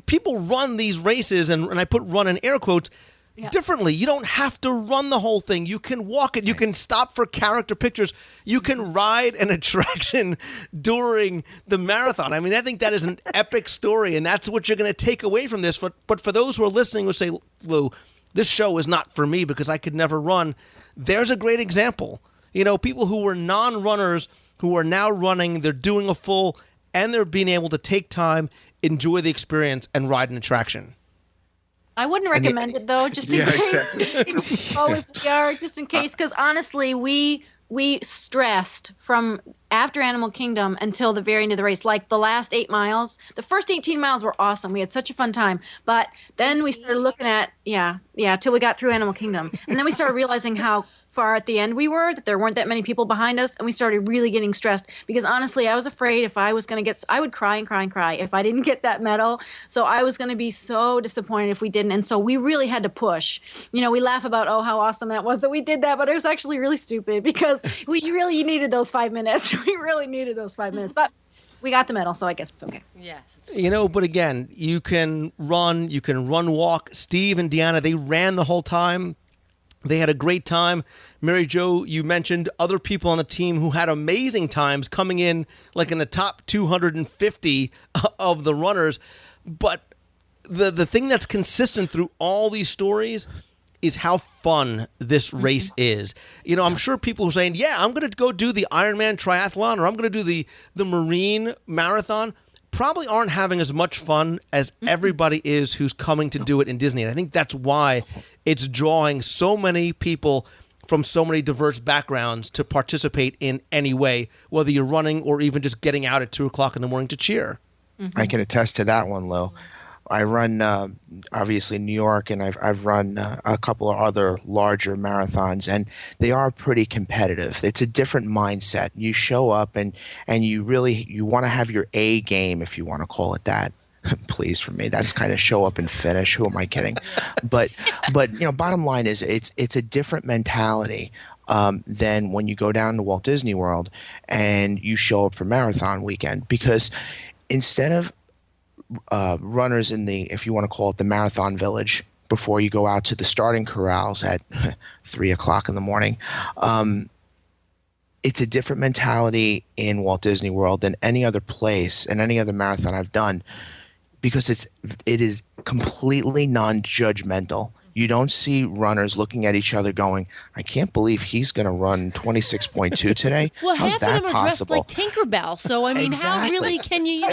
C: People run these races, and I put "run" in air quotes. Yeah. Differently. You don't have to run the whole thing. You can walk it. You can stop for character pictures. You can ride an attraction during the marathon. I mean, I think that is an epic story, and that's what you're going to take away from this. But for those who are listening who say, "Lou, this show is not for me because I could never run," there's a great example. People who were non-runners who are now running, they're doing a full, and they're being able to take time, enjoy the experience, and ride an attraction.
E: I wouldn't recommend it though, just in case. Exactly. Slow as we are, just in case, because honestly, we stressed from after Animal Kingdom until the very end of the race. Like the last 8 miles, the first 18 miles were awesome. We had such a fun time, but then we started looking at till we got through Animal Kingdom, and then we started realizing how far at the end we were, that there weren't that many people behind us, and we started really getting stressed because honestly I was afraid if I was going to get, I would cry and cry and cry if I didn't get that medal. So I was going to be so disappointed if we didn't, and so we really had to push. We laugh about how awesome that was that we did that, but it was actually really stupid because we really needed those 5 minutes. We really needed those 5 minutes, but we got the medal, so I guess it's okay.
J: Yes.
C: But again, you can run, walk. Steve and Deanna, they ran the whole time. They had a great time. Mary Jo, you mentioned other people on the team who had amazing times coming in like in the top 250 of the runners. But the thing that's consistent through all these stories is how fun this race is. I'm sure people are saying, "Yeah, I'm going to go do the Ironman triathlon or I'm going to do the Marine Marathon." Probably aren't having as much fun as everybody is who's coming to do it in Disney. And I think that's why it's drawing so many people from so many diverse backgrounds to participate in any way, whether you're running or even just getting out at 2 o'clock in the morning to cheer.
B: I can attest to that one, Lou. I run, obviously, New York, and I've run a couple of other larger marathons, and they are pretty competitive. It's a different mindset. You show up, and you want to have your A game, if you want to call it that. Please, for me, that's kind of show up and finish. Who am I kidding? But bottom line is, it's a different mentality than when you go down to Walt Disney World and you show up for marathon weekend, because instead of runners in the, if you want to call it the marathon village, before you go out to the starting corrals at 3 o'clock in the morning, it's a different mentality in Walt Disney World than any other place and any other marathon I've done, because it is completely non-judgmental. You don't see runners looking at each other going, "I can't believe he's going to run 26.2 today."
J: Well,
B: How's
J: half
B: that
J: of them are
B: possible?
J: dressed like Tinkerbell, so I mean,
B: Exactly.
J: how really can you,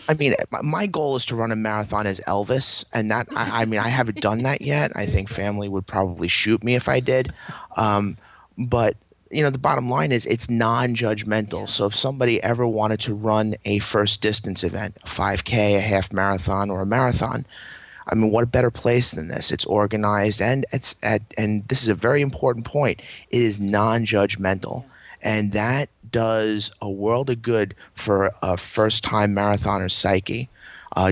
B: I mean, my goal is to run a marathon as Elvis, and that I haven't done that yet. I think family would probably shoot me if I did. But the bottom line is it's non-judgmental. So if somebody ever wanted to run a first distance event, a 5K, a half marathon, or a marathon, I mean, what a better place than this? It's organized, and and this is a very important point. It is non-judgmental, and that does a world of good for a first-time marathoner's psyche.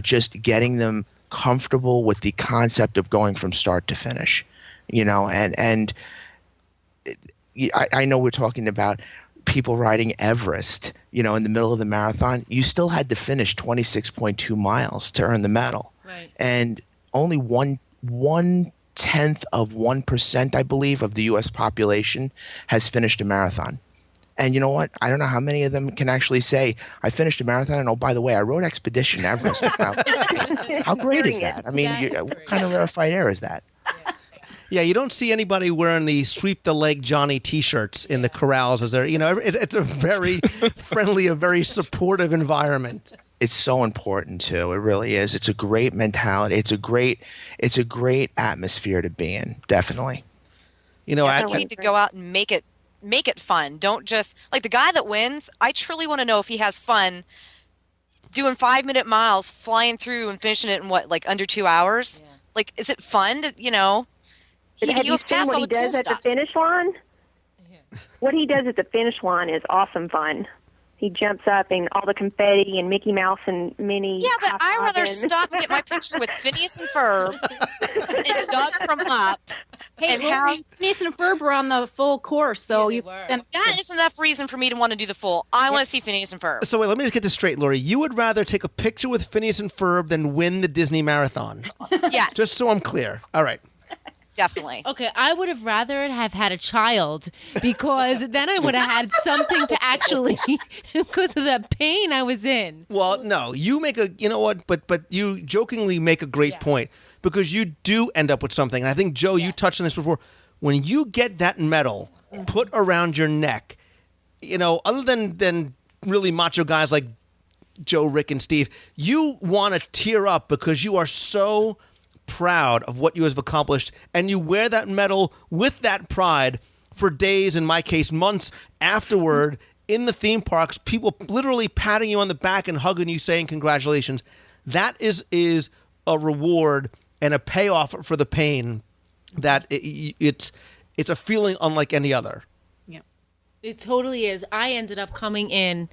B: Just getting them comfortable with the concept of going from start to finish, and I know we're talking about people riding Everest, in the middle of the marathon. You still had to finish 26.2 miles to earn the medal.
J: Right.
B: And only 1/10%, I believe, of the U.S. population has finished a marathon. And you know what? I don't know how many of them can actually say, I finished a marathon, and oh, by the way, I rode Expedition Everest. How great is that? I mean, what kind of rarefied air is that?
C: Yeah, you don't see anybody wearing the sweep the leg Johnny T-shirts in the corrals. Is there? It's a very friendly, a very supportive environment.
B: It's so important too. It really is. It's a great mentality. It's a great atmosphere to be in. Definitely.
D: You need to go out and make it fun. Don't just like the guy that wins. I truly want to know if he has fun doing 5-minute miles, flying through and finishing it in under 2 hours. Yeah. Like, is it fun?
G: Have you seen what he does at the finish line? Yeah. What he does at the finish line is awesome fun. He jumps up and all the confetti and Mickey Mouse and Minnie.
D: Yeah, but I'd rather stop and get my picture with Phineas and Ferb and Doug from Up.
E: Hey, Phineas and Ferb were on the full course, so
D: that is enough reason for me to want to do the full. I want to see Phineas and Ferb.
C: So wait, let me just get this straight, Lori. You would rather take a picture with Phineas and Ferb than win the Disney Marathon?
D: Yeah.
C: Just so I'm clear. All right.
D: Definitely.
J: Okay, I would have rather have had a child because then I would have had something to actually, because of the pain I was in.
C: Well, no, you make but you jokingly make a great point because you do end up with something. And I think, Joe, you touched on this before. When you get that medal put around your neck, other than really macho guys like Joe, Rick, and Steve, you want to tear up because you are so proud of what you have accomplished, and you wear that medal with that pride for days, in my case months afterward, in the theme parks, people literally patting you on the back and hugging you saying congratulations. That is a reward and a payoff for the pain that it's a feeling unlike any other.
J: Yeah, it totally is. I ended up coming in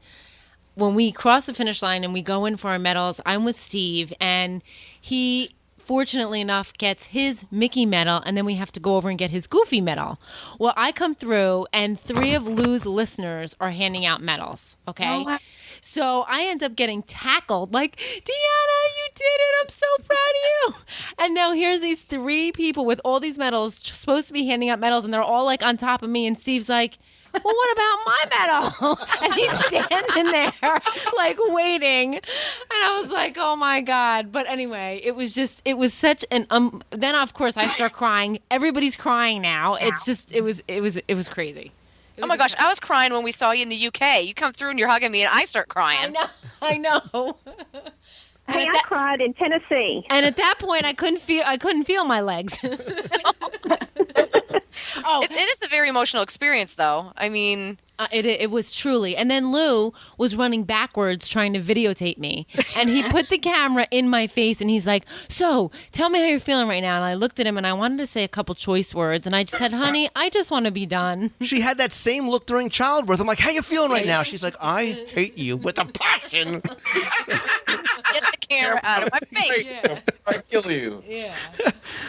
J: when we cross the finish line and we go in for our medals. I'm with Steve, and he fortunately enough gets his Mickey medal, and then we have to go over and get his Goofy medal. Well, I come through, and 3 of Lou's listeners are handing out medals, okay? Oh, so I end up getting tackled, like, Deanna, you did it, I'm so proud of you. And now here's these 3 people with all these medals, supposed to be handing out medals, and they're all, on top of me, and Steve's like, well, what about my medal? And he's standing there, waiting. And I was like, oh, my God. But anyway, it was such an, then, of course, I start crying. Everybody's crying now. It's just, it was crazy.
D: Oh, my gosh. I was crying when we saw you in the UK. You come through and you're hugging me, and I start crying.
J: I know.
G: Hey, I cried in Tennessee.
J: And at that point, I couldn't feel my legs.
D: It is a very emotional experience, though. I mean,
J: it was truly. And then Lou was running backwards trying to videotape me, and he put the camera in my face, and he's like, "So, tell me how you're feeling right now." And I looked at him, and I wanted to say a couple choice words, and I just said, "Honey, I just want to be done."
C: She had that same look during childbirth. I'm like, "How you feeling right now?" She's like, "I hate you with a passion."
D: Get the camera out of my face.
H: Yeah. I kill you.
J: Yeah.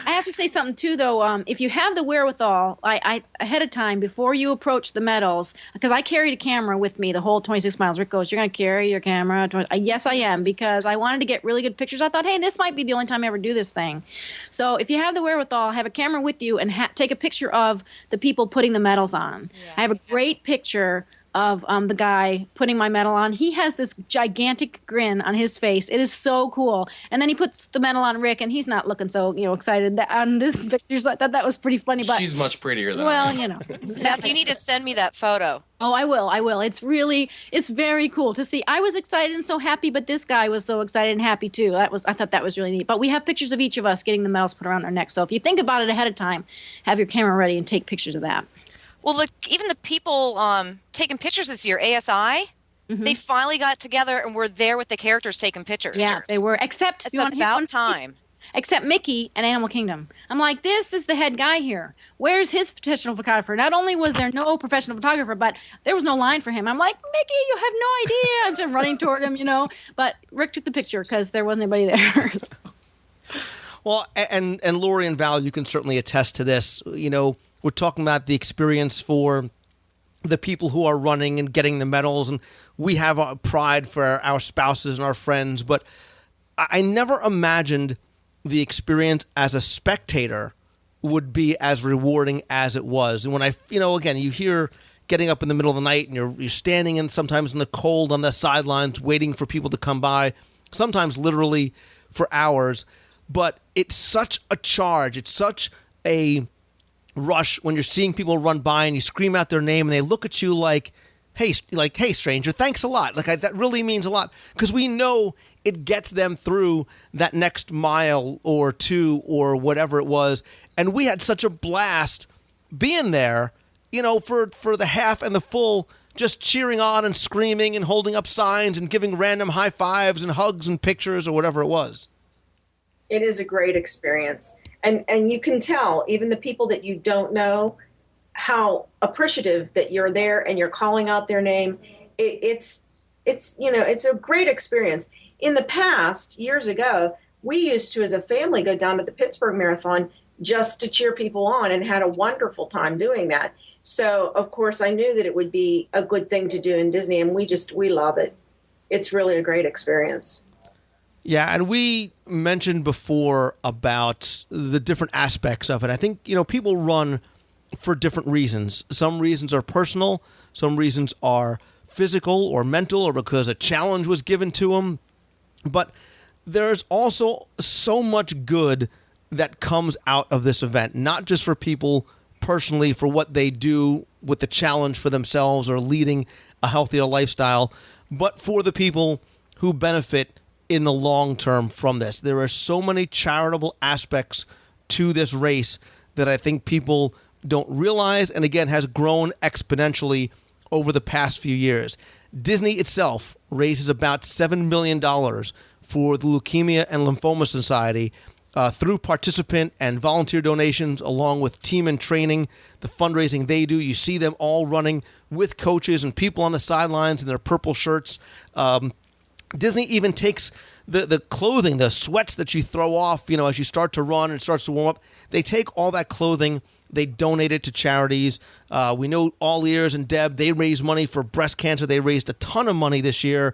E: I have to say something too, though. If you have the wherewithal, I ahead of time before you approach the medals, because I carried a camera with me the whole 26 miles. Rick goes, "You're going to carry your camera?" Yes, I am, because I wanted to get really good pictures. I thought, hey, this might be the only time I ever do this thing. So if you have the wherewithal, have a camera with you and take a picture of the people putting the medals on. Yeah. I have a great picture of the guy putting my medal on. He has this gigantic grin on his face. It is so cool. And then he puts the medal on Rick, and he's not looking so excited on this picture. So I thought that was pretty funny. But
H: she's much prettier than I am.
D: Beth, you need to send me that photo.
E: Oh, I will. It's very cool to see. I was excited and so happy, but this guy was so excited and happy too. I thought that was really neat. But we have pictures of each of us getting the medals put around our neck. So if you think about it ahead of time, have your camera ready and take pictures of that.
D: Well, look, even the people taking pictures this year, ASI, they finally got together and were there with the characters taking pictures.
E: Yeah, they were. Except
D: it's about time.
E: Except Mickey and Animal Kingdom. I'm like, this is the head guy here. Where's his professional photographer? Not only was there no professional photographer, but there was no line for him. I'm like, Mickey, you have no idea. I'm just running toward him, But Rick took the picture because there wasn't anybody there. So.
C: Well, and Lori and Val, you can certainly attest to this. You know, we're talking about the experience for the people who are running and getting the medals, and we have our pride for our spouses and our friends, but I never imagined the experience as a spectator would be as rewarding as it was. And when again, you hear getting up in the middle of the night and you're standing sometimes in the cold on the sidelines waiting for people to come by, sometimes literally for hours. But it's such a charge. It's such a rush when you're seeing people run by and you scream out their name and they look at you like, hey, stranger, thanks a lot. That really means a lot, because we know it gets them through that next mile or two or whatever it was. And we had such a blast being there, for the half and the full, just cheering on and screaming and holding up signs and giving random high fives and hugs and pictures or whatever it was.
I: It is a great experience. And you can tell, even the people that you don't know, how appreciative that you're there and you're calling out their name. It's a great experience. In the past, years ago, we used to, as a family, go down to the Pittsburgh Marathon just to cheer people on, and had a wonderful time doing that. So, of course, I knew that it would be a good thing to do in Disney, and we love it. It's really a great experience.
C: Yeah, and we mentioned before about the different aspects of it. I think, people run for different reasons. Some reasons are personal. Some reasons are physical or mental, or because a challenge was given to them. But there's also so much good that comes out of this event, not just for people personally for what they do with the challenge for themselves or leading a healthier lifestyle, but for the people who benefit in the long term from this. There are so many charitable aspects to this race that I think people don't realize, and again, has grown exponentially over the past few years. Disney itself raises about $7 million for the Leukemia and Lymphoma Society through participant and volunteer donations, along with team and training, the fundraising they do. You see them all running with coaches and people on the sidelines in their purple shirts. Disney even takes the clothing, the sweats that you throw off, as you start to run and it starts to warm up. They take all that clothing, they donate it to charities. We know All Ears and Deb, they raise money for breast cancer. They raised a ton of money this year.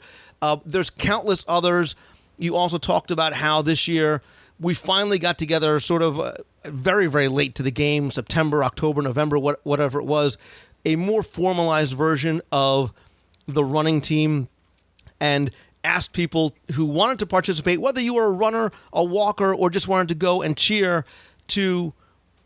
C: There's countless others. You also talked about how this year we finally got together sort of very, very late to the game, September, October, November, whatever it was, a more formalized version of the running team, and asked people who wanted to participate, whether you were a runner, a walker, or just wanted to go and cheer, to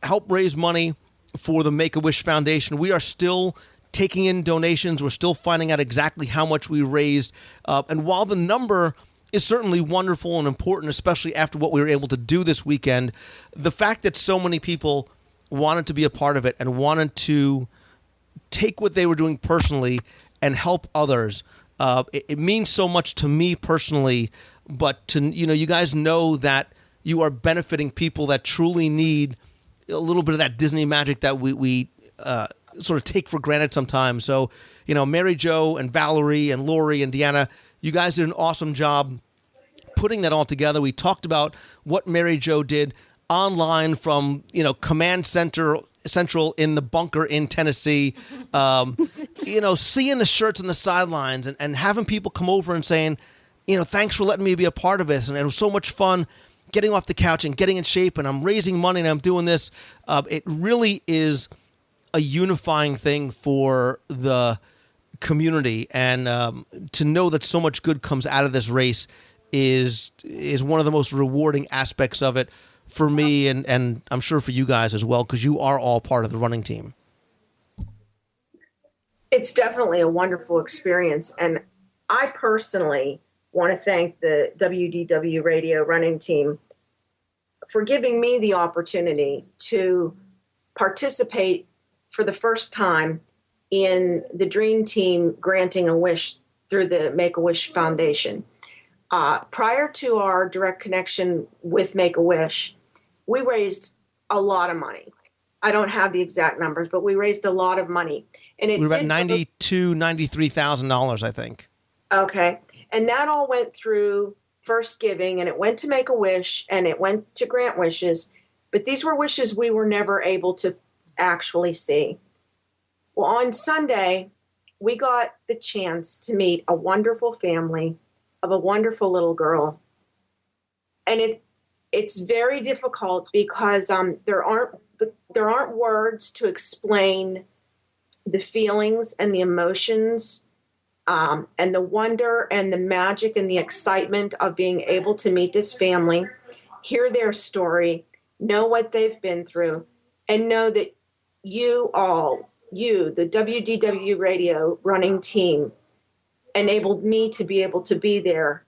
C: help raise money for the Make-A-Wish Foundation. We are still taking in donations. We're still finding out exactly how much we raised. And while the number is certainly wonderful and important, especially after what we were able to do this weekend, the fact that so many people wanted to be a part of it and wanted to take what they were doing personally and help others, it means so much to me personally, but to you guys know that you are benefiting people that truly need a little bit of that Disney magic that we sort of take for granted sometimes. So, Mary Jo and Valerie and Lori and Deanna, you guys did an awesome job putting that all together. We talked about what Mary Jo did online from, Command Central in the bunker in Tennessee, seeing the shirts on the sidelines and having people come over and saying, thanks for letting me be a part of this. And it was so much fun getting off the couch and getting in shape, and I'm raising money and I'm doing this. It really is a unifying thing for the community, and to know that so much good comes out of this race is one of the most rewarding aspects of it for me, and I'm sure for you guys as well, because you are all part of the running team.
I: It's definitely a wonderful experience, and I personally want to thank the WDW radio running team for giving me the opportunity to participate for the first time in the Dream Team granting a wish through the Make-A-Wish Foundation. Prior to our direct connection with Make-A-Wish, we raised a lot of money. I don't have the exact numbers, but we raised a lot of money. And it
C: we were about $93,000, I think.
I: Okay. And that all went through first giving, and it went to Make-A-Wish, and it went to grant wishes, but these were wishes we were never able to actually see. Well, on Sunday, we got the chance to meet a wonderful family of a wonderful little girl. And it's very difficult because there aren't words to explain the feelings and the emotions and the wonder and the magic and the excitement of being able to meet this family, hear their story, know what they've been through, and know that you, the WDW radio running team, enabled me to be able to be there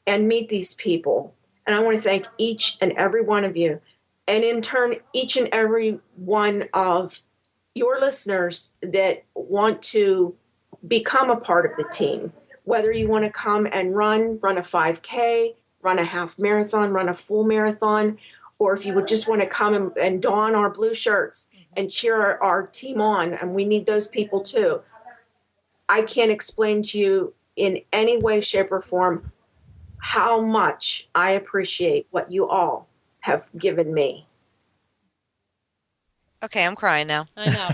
I: and meet these people. And I want to thank each and every one of you. And in turn, each and every one of your listeners that want to become a part of the team, whether you want to come and run a 5K, run a half marathon, run a full marathon, or if you would just want to come and don our blue shirts and cheer our team on, and we need those people too. I can't explain to you in any way, shape, or form how much I appreciate what you all have given me.
D: Okay, I'm crying now.
J: I know.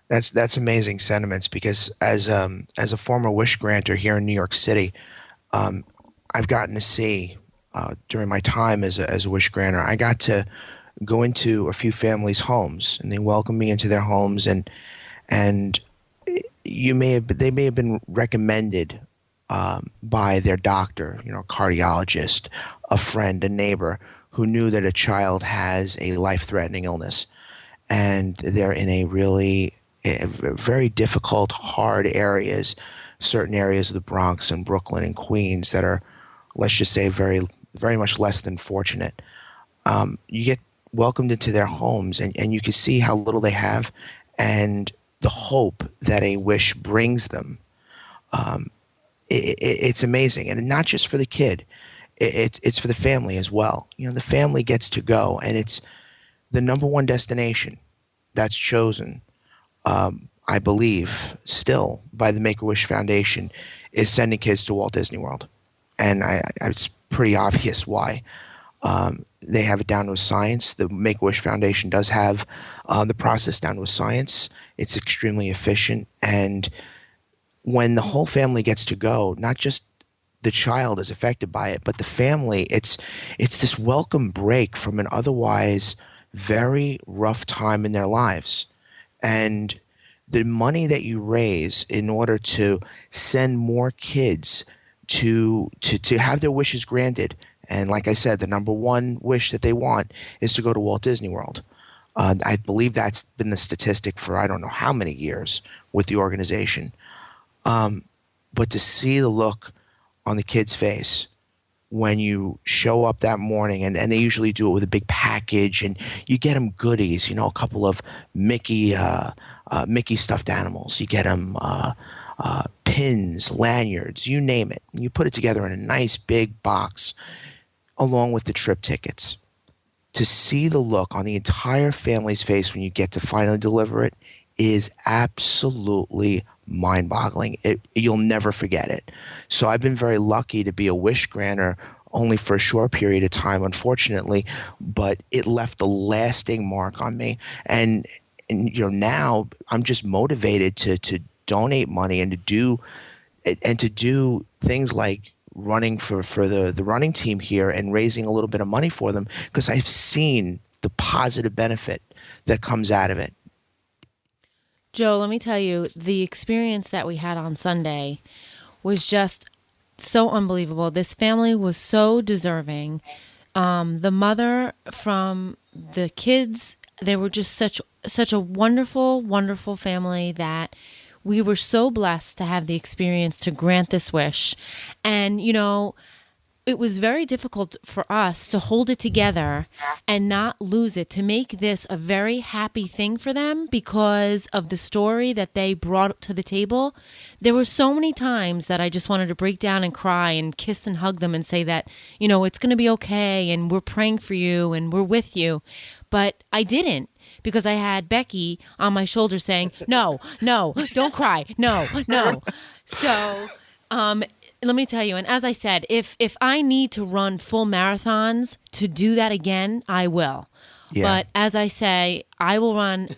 B: That's amazing sentiments, because as a former Wish granter here in New York City, I've gotten to see during my time as a Wish granter, I got to go into a few families' homes, and they welcomed me into their homes, and they may have been recommended by their doctor, cardiologist, a friend, a neighbor, who knew that a child has a life-threatening illness, and they're in a very difficult, hard areas, certain areas of the Bronx and Brooklyn and Queens that are, let's just say, very, very much less than fortunate. You get welcomed into their homes, and you can see how little they have and the hope that a wish brings them. It's amazing. And not just for the kid, it's for the family as well. The family gets to go, and it's the number one destination that's chosen, I believe, still by the Make-A-Wish Foundation, is sending kids to Walt Disney World. And it's pretty obvious why. They have it down to a science. The Make-A-Wish Foundation does have the process down to a science. It's extremely efficient. And when the whole family gets to go, not just the child is affected by it, but the family, it's this welcome break from an otherwise very rough time in their lives. And the money that you raise in order to send more kids to have their wishes granted, and like I said, the number one wish that they want is to go to Walt Disney World. I believe that's been the statistic for I don't know how many years with the organization. But to see the look on the kid's face when you show up that morning, and they usually do it with a big package, and you get them goodies, a couple of Mickey stuffed animals. You get them pins, lanyards, you name it. And you put it together in a nice big box along with the trip tickets. To see the look on the entire family's face when you get to finally deliver it is absolutely mind-boggling. You'll never forget it. So I've been very lucky to be a Wish granter only for a short period of time, unfortunately, but it left a lasting mark on me. And now I'm just motivated to donate money and to do things like running for the running team here and raising a little bit of money for them, because I've seen the positive benefit that comes out of it.
J: Joe, let me tell you, the experience that we had on Sunday was just so unbelievable. This family was so deserving. The mother from the kids, they were just such a wonderful, wonderful family that we were so blessed to have the experience to grant this wish. And, it was very difficult for us to hold it together and not lose it, to make this a very happy thing for them because of the story that they brought to the table. There were so many times that I just wanted to break down and cry and kiss and hug them and say that, it's going to be okay, and we're praying for you and we're with you. But I didn't, because I had Becky on my shoulder saying, no, don't cry, no. So Let me tell you, and as I said, if I need to run full marathons to do that again, I will.
B: Yeah.
J: But as I say, I will run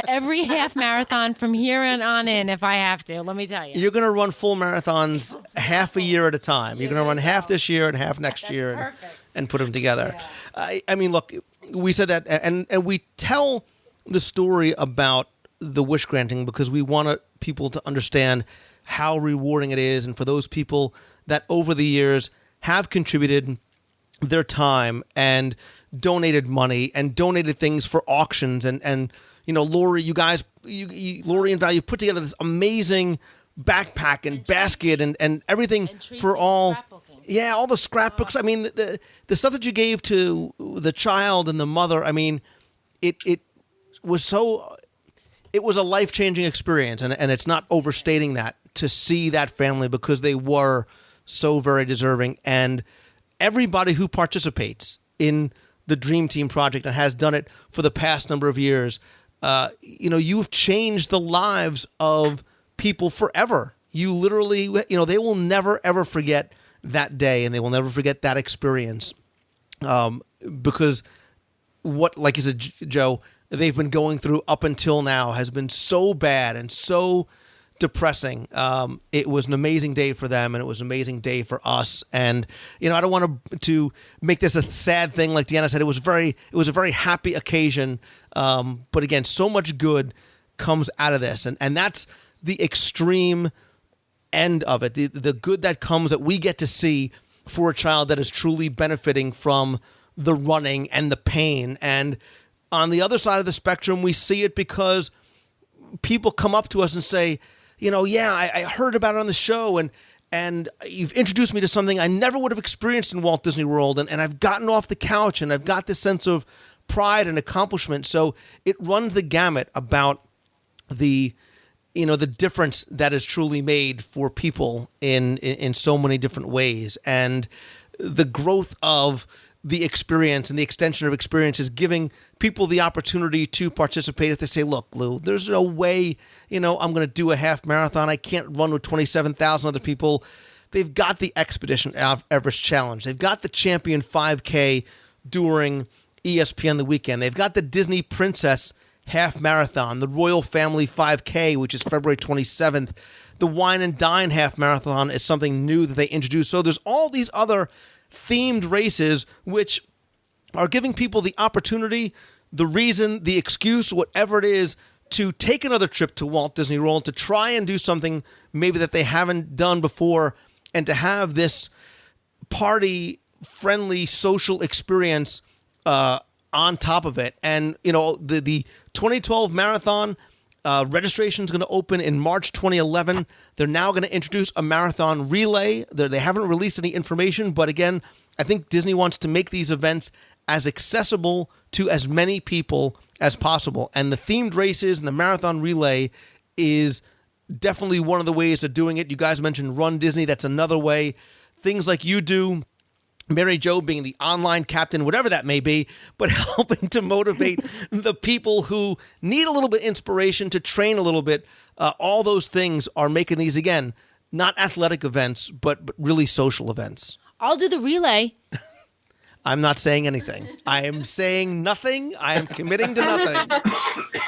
J: every half marathon from here on in if I have to. Let me tell you.
C: You're going to run full marathons half a year at a time. You're going to run half this year and half next year and put them together. Yeah. I mean, look, we said that, and we tell the story about the wish granting because we want people to understand how rewarding it is, and for those people that over the years have contributed their time and donated money and donated things for auctions, and you know, Lori, you guys, Lori and Val, you put together this amazing backpack and basket and everything for all. Yeah, all the scrapbooks. I mean, the stuff that you gave to the child and the mother. I mean, it was so. It was a life-changing experience, and it's not overstating that, to see that family, because they were so very deserving. And everybody who participates in the Dream Team project and has done it for the past number of years, you know, you've changed the lives of people forever. You literally, you know, they will never, ever forget that day, and they will never forget that experience, because what, like you said, Joe, they've been going through up until now has been so bad and so depressing. It was an amazing day for them, and it was an amazing day for us. And you know, I don't want to make this a sad thing. Like Deanna said, it was a very happy occasion. But again, so much good comes out of this, and that's the extreme end of it. The good that comes, that we get to see for a child that is truly benefiting from the running and the pain. And on the other side of the spectrum, we see it because people come up to us and say, you know, yeah, I heard about it on the show, and you've introduced me to something I never would have experienced in Walt Disney World, and I've gotten off the couch, and I've got this sense of pride and accomplishment. So it runs the gamut about the, you know, the difference that is truly made for people in so many different ways, and the growth of the experience and the extension of experience is giving people the opportunity to participate. If they say, look, Lou, there's no way, you know, I'm going to do a half marathon. I can't run with 27,000 other people. They've got the Expedition Everest Challenge. They've got the Champion 5K during ESPN The Weekend. They've got the Disney Princess Half Marathon, the Royal Family 5K, which is February 27th. The Wine and Dine Half Marathon is something new that they introduced. So there's all these other themed races which are giving people the opportunity, the reason, the excuse, whatever it is, to take another trip to Walt Disney World, to try and do something maybe that they haven't done before, and to have this party-friendly social experience on top of it. And, you know, the 2012 marathon registration is going to open in March 2011. They're now going to introduce a marathon relay. They haven't released any information, but again, I think Disney wants to make these events as accessible to as many people as possible. And the themed races and the marathon relay is definitely one of the ways of doing it. You guys mentioned Run Disney. That's another way. Things like you do, Mary Jo being the online captain, whatever that may be, but helping to motivate the people who need a little bit of inspiration to train a little bit. All those things are making these, again, not athletic events, but really social events.
J: I'll do the relay.
C: I'm not saying anything. I am saying nothing. I am committing to nothing.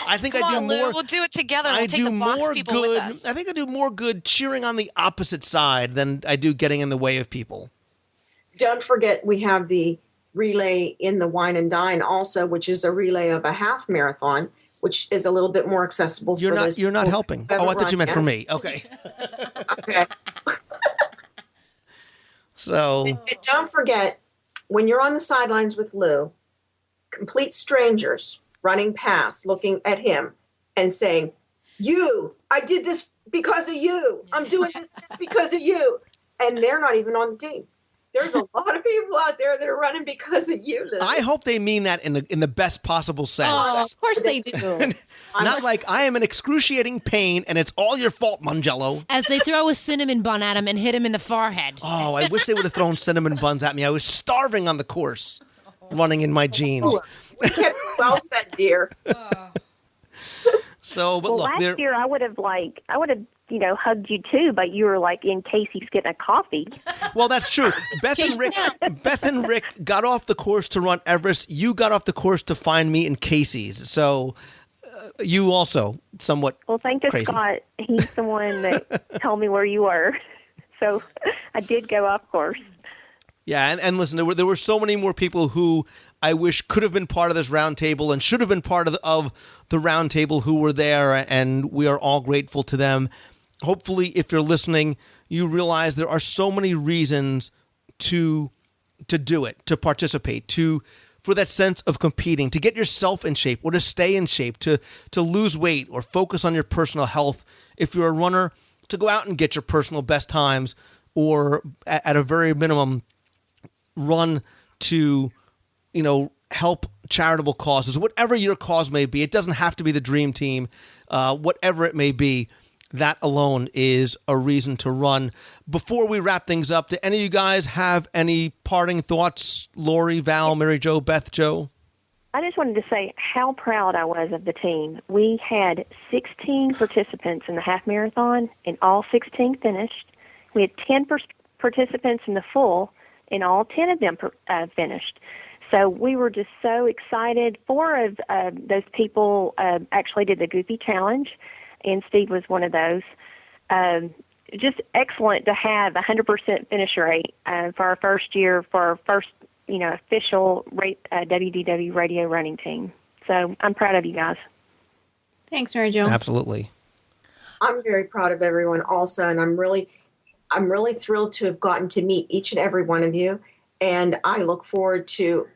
C: I think I do more.
D: We'll do it together. We'll take the box people with us.
C: I think I do more good cheering on the opposite side than I do getting in the way of people.
I: Don't forget, we have the relay in the Wine and Dine also, which is a relay of a half marathon, which is a little bit more accessible.
C: You're not helping. Oh, I thought you meant for me. Okay.
I: Okay.
C: So.
I: And don't forget, when you're on the sidelines with Lou, complete strangers running past, looking at him and saying, I did this because of you. I'm doing this because of you. And they're not even on the team. There's a lot of people out there that are running because of you, Lou.
C: I hope they mean that in the best possible sense.
E: Oh, of course they do.
C: Not like, I am in excruciating pain and it's all your fault, Mangello.
J: As they throw a cinnamon bun at him and hit him in the forehead.
C: Oh, I wish they would have thrown cinnamon buns at me. I was starving on the course, running in my jeans.
I: We kept well fed, dear.
C: So, but
G: Well,
C: look,
G: last year I would have hugged you too, but you were like in Casey's getting a coffee.
C: well, that's true. Beth and Rick got off the course to run Everest. You got off the course to find me in Casey's. So you also somewhat
G: Well, thank to
C: crazy.
G: Scott. He's the one that told me where you were. So I did go off course.
C: Yeah, and listen, there were so many more people who I wish could have been part of this roundtable and should have been part of the roundtable who were there, and we are all grateful to them. Hopefully, if you're listening, you realize there are so many reasons to do it, to participate, for that sense of competing, to get yourself in shape or to stay in shape, to lose weight or focus on your personal health. If you're a runner, to go out and get your personal best times, or at a very minimum, run to, help charitable causes, whatever your cause may be. It doesn't have to be the dream team. Whatever it may be, that alone is a reason to run. Before we wrap things up, do any of you guys have any parting thoughts? Lori, Val, Mary Jo, Beth, Joe?
G: I just wanted to say how proud I was of the team. We had 16 participants in the half marathon, and all 16 finished. We had 10 participants in the full, and all 10 of them finished. So we were just so excited. 4 of those people actually did the Goofy Challenge, and Steve was one of those. Just excellent to have a 100% finish rate for our first year, for our first official WDW radio running team. So I'm proud of you guys.
E: Thanks, Mary Jo.
C: Absolutely.
I: I'm very proud of everyone also, and I'm really thrilled to have gotten to meet each and every one of you, and I look forward to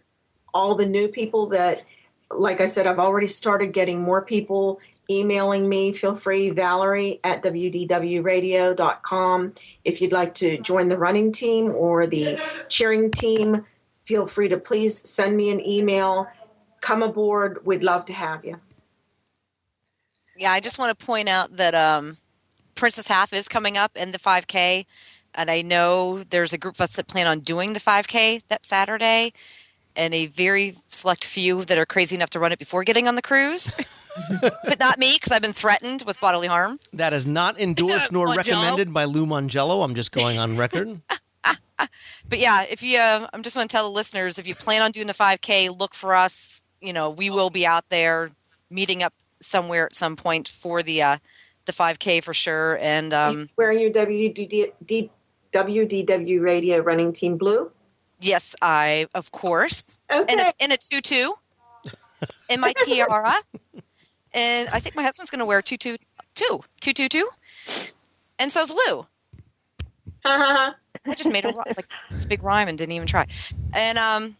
I: all the new people that, like I said, I've already started getting more people emailing me. Feel free, Valerie at WDWradio.com. If you'd like to join the running team or the cheering team, feel free to please send me an email. Come aboard. We'd love to have you.
D: Yeah, I just want to point out that Princess Half is coming up in the 5K, and I know there's a group of us that plan on doing the 5K that Saturday, and a very select few that are crazy enough to run it before getting on the cruise. But not me, because I've been threatened with bodily harm.
C: That is not endorsed nor recommended by Lou Mongello. I'm just going on record.
D: But yeah, if you, I'm just going to tell the listeners, if you plan on doing the 5K, look for us. We will be out there meeting up somewhere at some point for the 5K for sure. And
I: wearing your WDW radio running team blue?
D: Yes, of course.
I: Okay.
D: And it's in a tutu, in my tiara. And I think my husband's going to wear 222. And so's Lou. I just made this big rhyme and didn't even try. And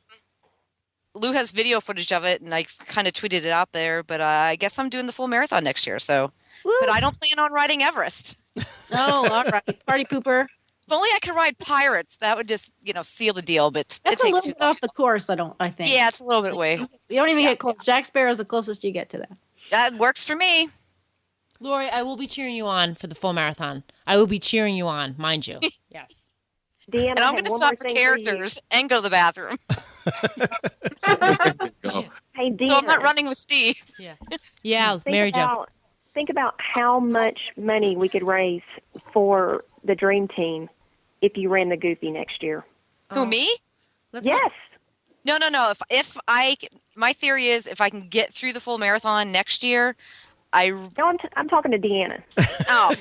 D: Lou has video footage of it, and I kind of tweeted it out there. But I guess I'm doing the full marathon next year. So, but I don't plan on riding Everest.
E: Oh, all right, party pooper.
D: If only I could ride Pirates, that would just seal the deal. But
E: that's
D: it
E: a
D: takes
E: little bit off the course. I think.
D: Yeah, it's a little bit away.
E: You don't even get close. Jack Sparrow is the closest you get to that.
D: That works for me.
J: Lori, I will be cheering you on for the full marathon. I will be cheering you on, mind you. Yes.
G: Deanna,
D: and I'm going to stop for characters and go to the bathroom.
G: Hey, Deanna.
D: So I'm not running with Steve.
J: Yeah, Mary Jo.
G: Think about how much money we could raise for the Dream Team if you ran the Goofy next year.
D: Who, me?
G: Yes.
D: No. My theory is if I can get through the full marathon next year,
G: No, I'm talking to Deanna.
D: Oh.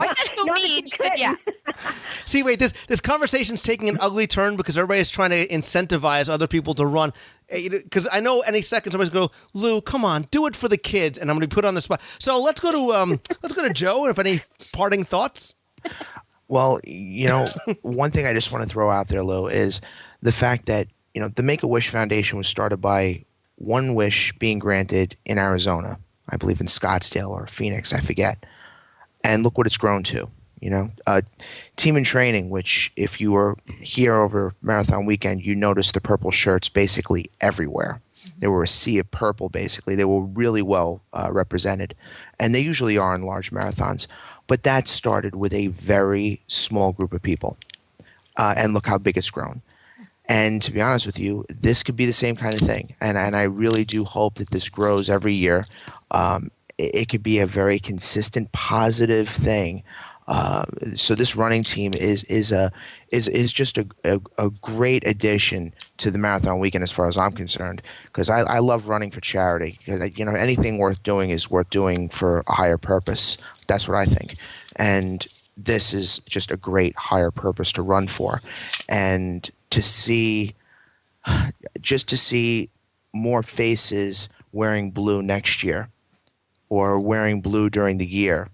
D: I said who, me, and you said yes.
C: See, wait, this conversation's taking an ugly turn because everybody's trying to incentivize other people to run. Because I know any second somebody's going to go, Lou, come on, do it for the kids, and I'm going to be put on the spot. So let's go to Joe. If any parting thoughts.
B: Well, one thing I just want to throw out there, Lou, is the fact that the Make-A-Wish Foundation was started by one wish being granted in Arizona, I believe in Scottsdale or Phoenix, I forget. And look what it's grown to. Team in Training, which if you were here over Marathon Weekend, you noticed the purple shirts basically everywhere. They were a sea of purple, basically. They were really well represented. And they usually are in large marathons. But that started with a very small group of people. And look how big it's grown. And to be honest with you, this could be the same kind of thing. And I really do hope that this grows every year. It could be a very consistent, positive thing. So this running team is just a great addition to the marathon weekend, as far as I'm concerned, because I love running for charity. Because anything worth doing is worth doing for a higher purpose. That's what I think, and this is just a great higher purpose to run for, and to see more faces wearing blue next year, or wearing blue during the year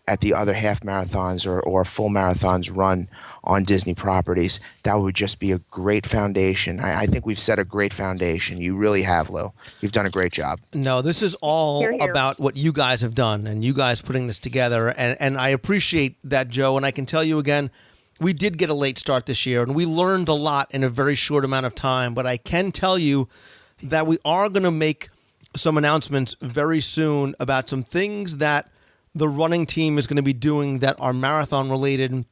B: at the other half marathons or full marathons run on Disney properties. That would just be a great foundation. I think we've set a great foundation. You really have, Lou. You've done a great job.
C: No, this is all about what you guys have done and you guys putting this together. And I appreciate that, Joe. And I can tell you again, we did get a late start this year and we learned a lot in a very short amount of time. But I can tell you that we are going to make some announcements very soon about some things that the running team is going to be doing that are marathon related,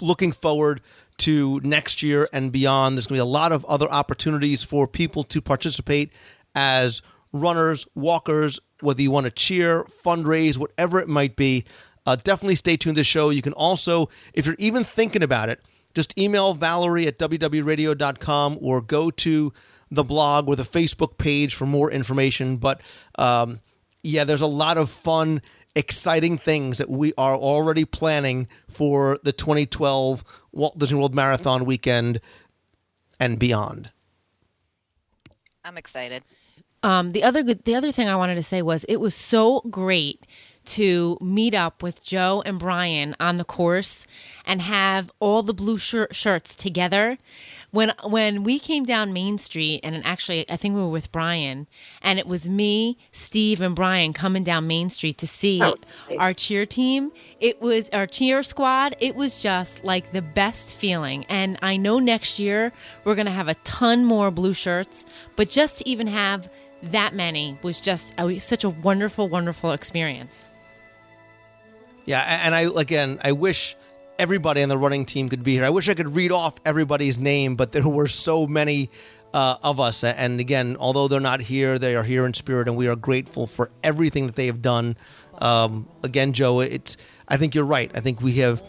C: looking forward to next year and beyond. There's going to be a lot of other opportunities for people to participate as runners, walkers, whether you want to cheer, fundraise, whatever it might be. Definitely stay tuned to the show. You can also, if you're even thinking about it, just email Valerie at www.radio.com or go to the blog or the Facebook page for more information. But there's a lot of fun, exciting things that we are already planning for the 2012 Walt Disney World Marathon weekend and beyond.
D: I'm excited.
J: The other thing I wanted to say was it was so great to meet up with Joe and Brian on the course and have all the blue shirts together. When we came down Main Street, and actually I think we were with Brian, and it was me, Steve, and Brian coming down Main Street to see our cheer team. It was our cheer squad. It was just like the best feeling. And I know next year we're going to have a ton more blue shirts, but just to even have that many was just such a wonderful, wonderful experience.
C: Yeah, and I wish everybody on the running team could be here. I wish I could read off everybody's name, but there were so many of us. And again, although they're not here, they are here in spirit, and we are grateful for everything that they have done. Again, Joe, I think you're right. I think we've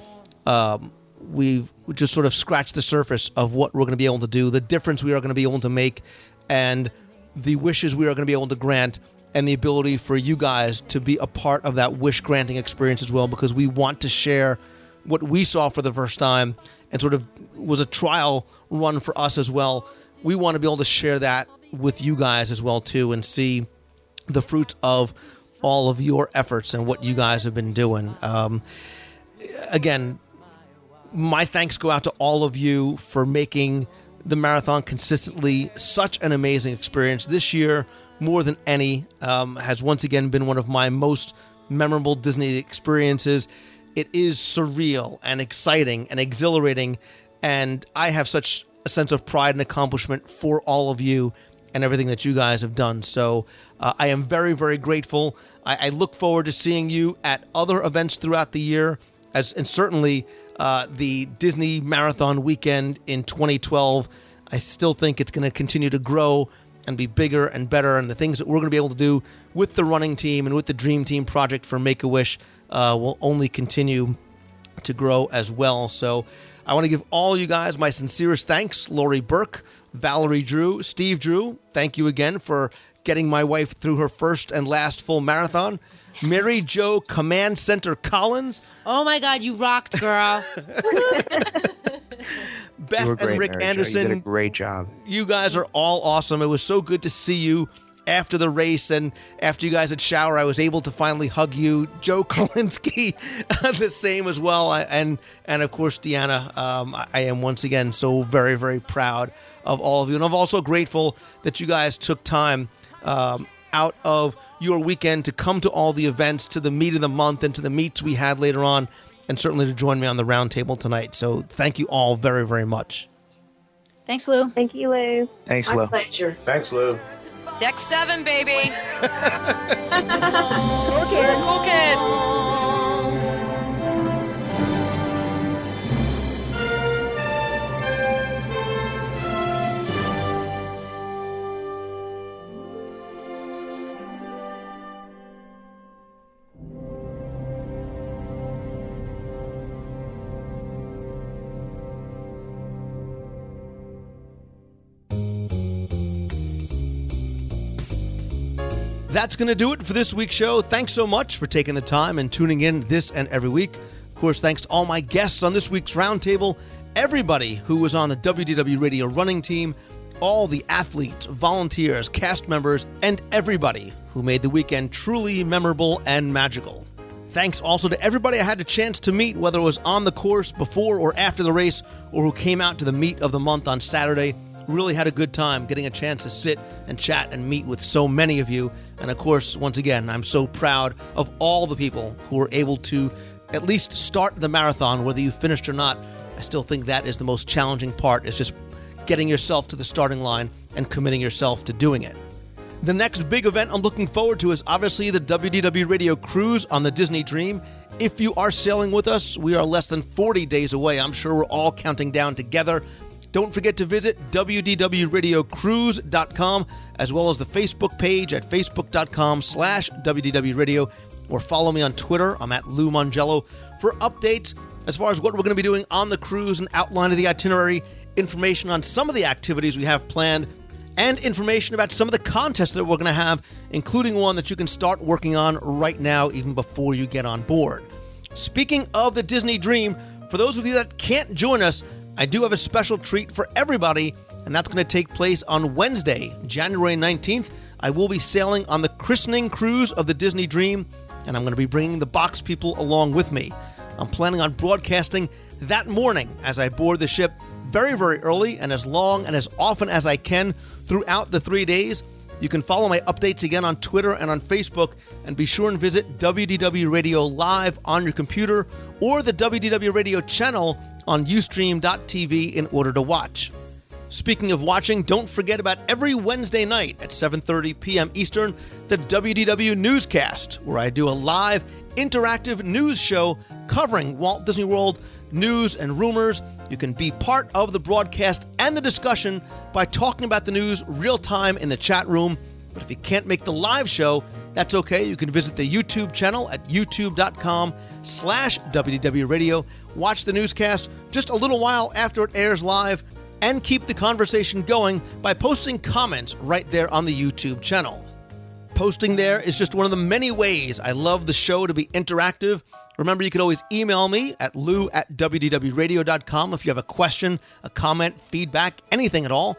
C: just sort of scratched the surface of what we're going to be able to do, the difference we are going to be able to make, and the wishes we are going to be able to grant, and the ability for you guys to be a part of that wish granting experience as well, because we want to share what we saw for the first time and sort of was a trial run for us as well. We want to be able to share that with you guys as well too, and see the fruits of all of your efforts and what you guys have been doing. Again, my thanks go out to all of you for making the marathon consistently such an amazing experience. This year, more than any, has once again been one of my most memorable Disney experiences. It is surreal and exciting and exhilarating, and I have such a sense of pride and accomplishment for all of you and everything that you guys have done. So I am very, very grateful. I look forward to seeing you at other events throughout the year, and certainly the Disney Marathon weekend in 2012. I still think it's going to continue to grow and be bigger and better, and the things that we're going to be able to do with the running team and with the Dream Team project for Make-A-Wish will only continue to grow as well. So I want to give all you guys my sincerest thanks. Lori Burke, Valerie Drew, Steve Drew, thank you again for getting my wife through her first and last full marathon. Mary Jo Command Center Collins.
J: Oh my God, you rocked, girl.
C: Beth
B: great,
C: and Rick
B: Mary
C: Anderson.
B: Jo. You did a great job.
C: You guys are all awesome. It was so good to see you after the race, and after you guys had showered, I was able to finally hug you. Joe Kolinsky, the same as well, and of course Deanna. I am once again so very, very proud of all of you, and I'm also grateful that you guys took time out of your weekend to come to all the events, to the meet of the month, and to the meets we had later on, and certainly to join me on the round table tonight. So thank you all very, very much.
E: Thanks, Lou.
G: Thank you, Lou.
B: Thanks,
I: My
B: Lou.
I: pleasure.
F: Thanks, Lou.
D: Deck 7, baby.
G: Cool kids.
D: Cool kids.
C: That's going to do it for this week's show. Thanks so much for taking the time and tuning in this and every week. Of course, thanks to all my guests on this week's roundtable, everybody who was on the WDW Radio running team, all the athletes, volunteers, cast members, and everybody who made the weekend truly memorable and magical. Thanks also to everybody I had a chance to meet, whether it was on the course, before or after the race, or who came out to the meet of the month on Saturday. Really had a good time getting a chance to sit and chat and meet with so many of you. And of course, once again, I'm so proud of all the people who were able to at least start the marathon, whether you finished or not. I still think that is the most challenging part, is just getting yourself to the starting line and committing yourself to doing it. The next big event I'm looking forward to is obviously the WDW Radio Cruise on the Disney Dream. If you are sailing with us, we are less than 40 days away. I'm sure we're all counting down together. Don't forget to visit wdwradiocruise.com, as well as the Facebook page at facebook.com/WDWRadio, or follow me on Twitter. I'm at Lou Mongello for updates as far as what we're going to be doing on the cruise, and outline of the itinerary, information on some of the activities we have planned, and information about some of the contests that we're going to have, including one that you can start working on right now, even before you get on board. Speaking of the Disney Dream, for those of you that can't join us, I do have a special treat for everybody, and that's going to take place on Wednesday, January 19th. I will be sailing on the christening cruise of the Disney Dream, and I'm going to be bringing the box people along with me. I'm planning on broadcasting that morning as I board the ship very, very early, and as long and as often as I can throughout the 3 days. You can follow my updates again on Twitter and on Facebook, and be sure and visit WDW Radio Live on your computer, or the WDW Radio channel on ustream.tv in order to watch. Speaking of watching, don't forget about every Wednesday night at 7:30 p.m. Eastern, the WDW Newscast, where I do a live, interactive news show covering Walt Disney World news and rumors. You can be part of the broadcast and the discussion by talking about the news real time in the chat room. But if you can't make the live show, that's okay. You can visit the YouTube channel at youtube.com/WDW Radio. Watch the newscast just a little while after it airs live, and keep the conversation going by posting comments right there on the YouTube channel. Posting there is just one of the many ways I love the show to be interactive. Remember, you can always email me at lou@wdwradio.com if you have a question, a comment, feedback, anything at all.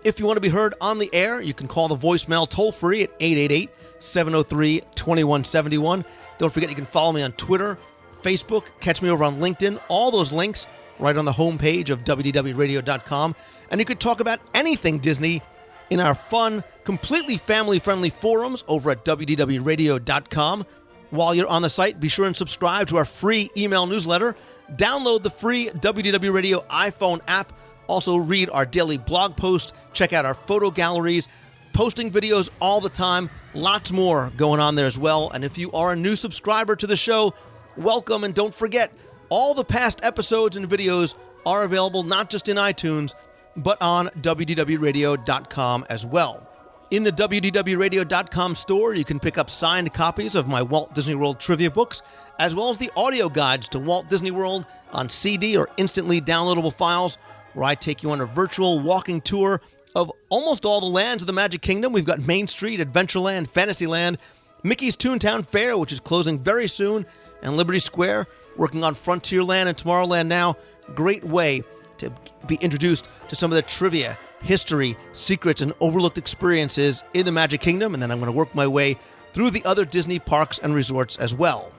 C: If you want to be heard on the air, you can call the voicemail toll-free at 888-703-2171. Don't forget, you can follow me on Twitter, Facebook, catch me over on LinkedIn. All those links right on the homepage of wdwradio.com. And you could talk about anything Disney in our fun, completely family-friendly forums over at wdwradio.com. While you're on the site, be sure and subscribe to our free email newsletter. Download the free WDW Radio iPhone app. Also read our daily blog post. Check out our photo galleries. Posting videos all the time. Lots more going on there as well. And if you are a new subscriber to the show, welcome. And don't forget, all the past episodes and videos are available not just in iTunes, but on WDWRadio.com as well. In the WDWRadio.com store, you can pick up signed copies of my Walt Disney World trivia books, as well as the audio guides to Walt Disney World on CD or instantly downloadable files, where I take you on a virtual walking tour of almost all the lands of the Magic Kingdom. We've got Main Street, Adventureland, Fantasyland, Mickey's Toontown Fair, which is closing very soon, and Liberty Square, working on Frontierland and Tomorrowland now. Great way to be introduced to some of the trivia, history, secrets, and overlooked experiences in the Magic Kingdom, and then I'm going to work my way through the other Disney parks and resorts as well.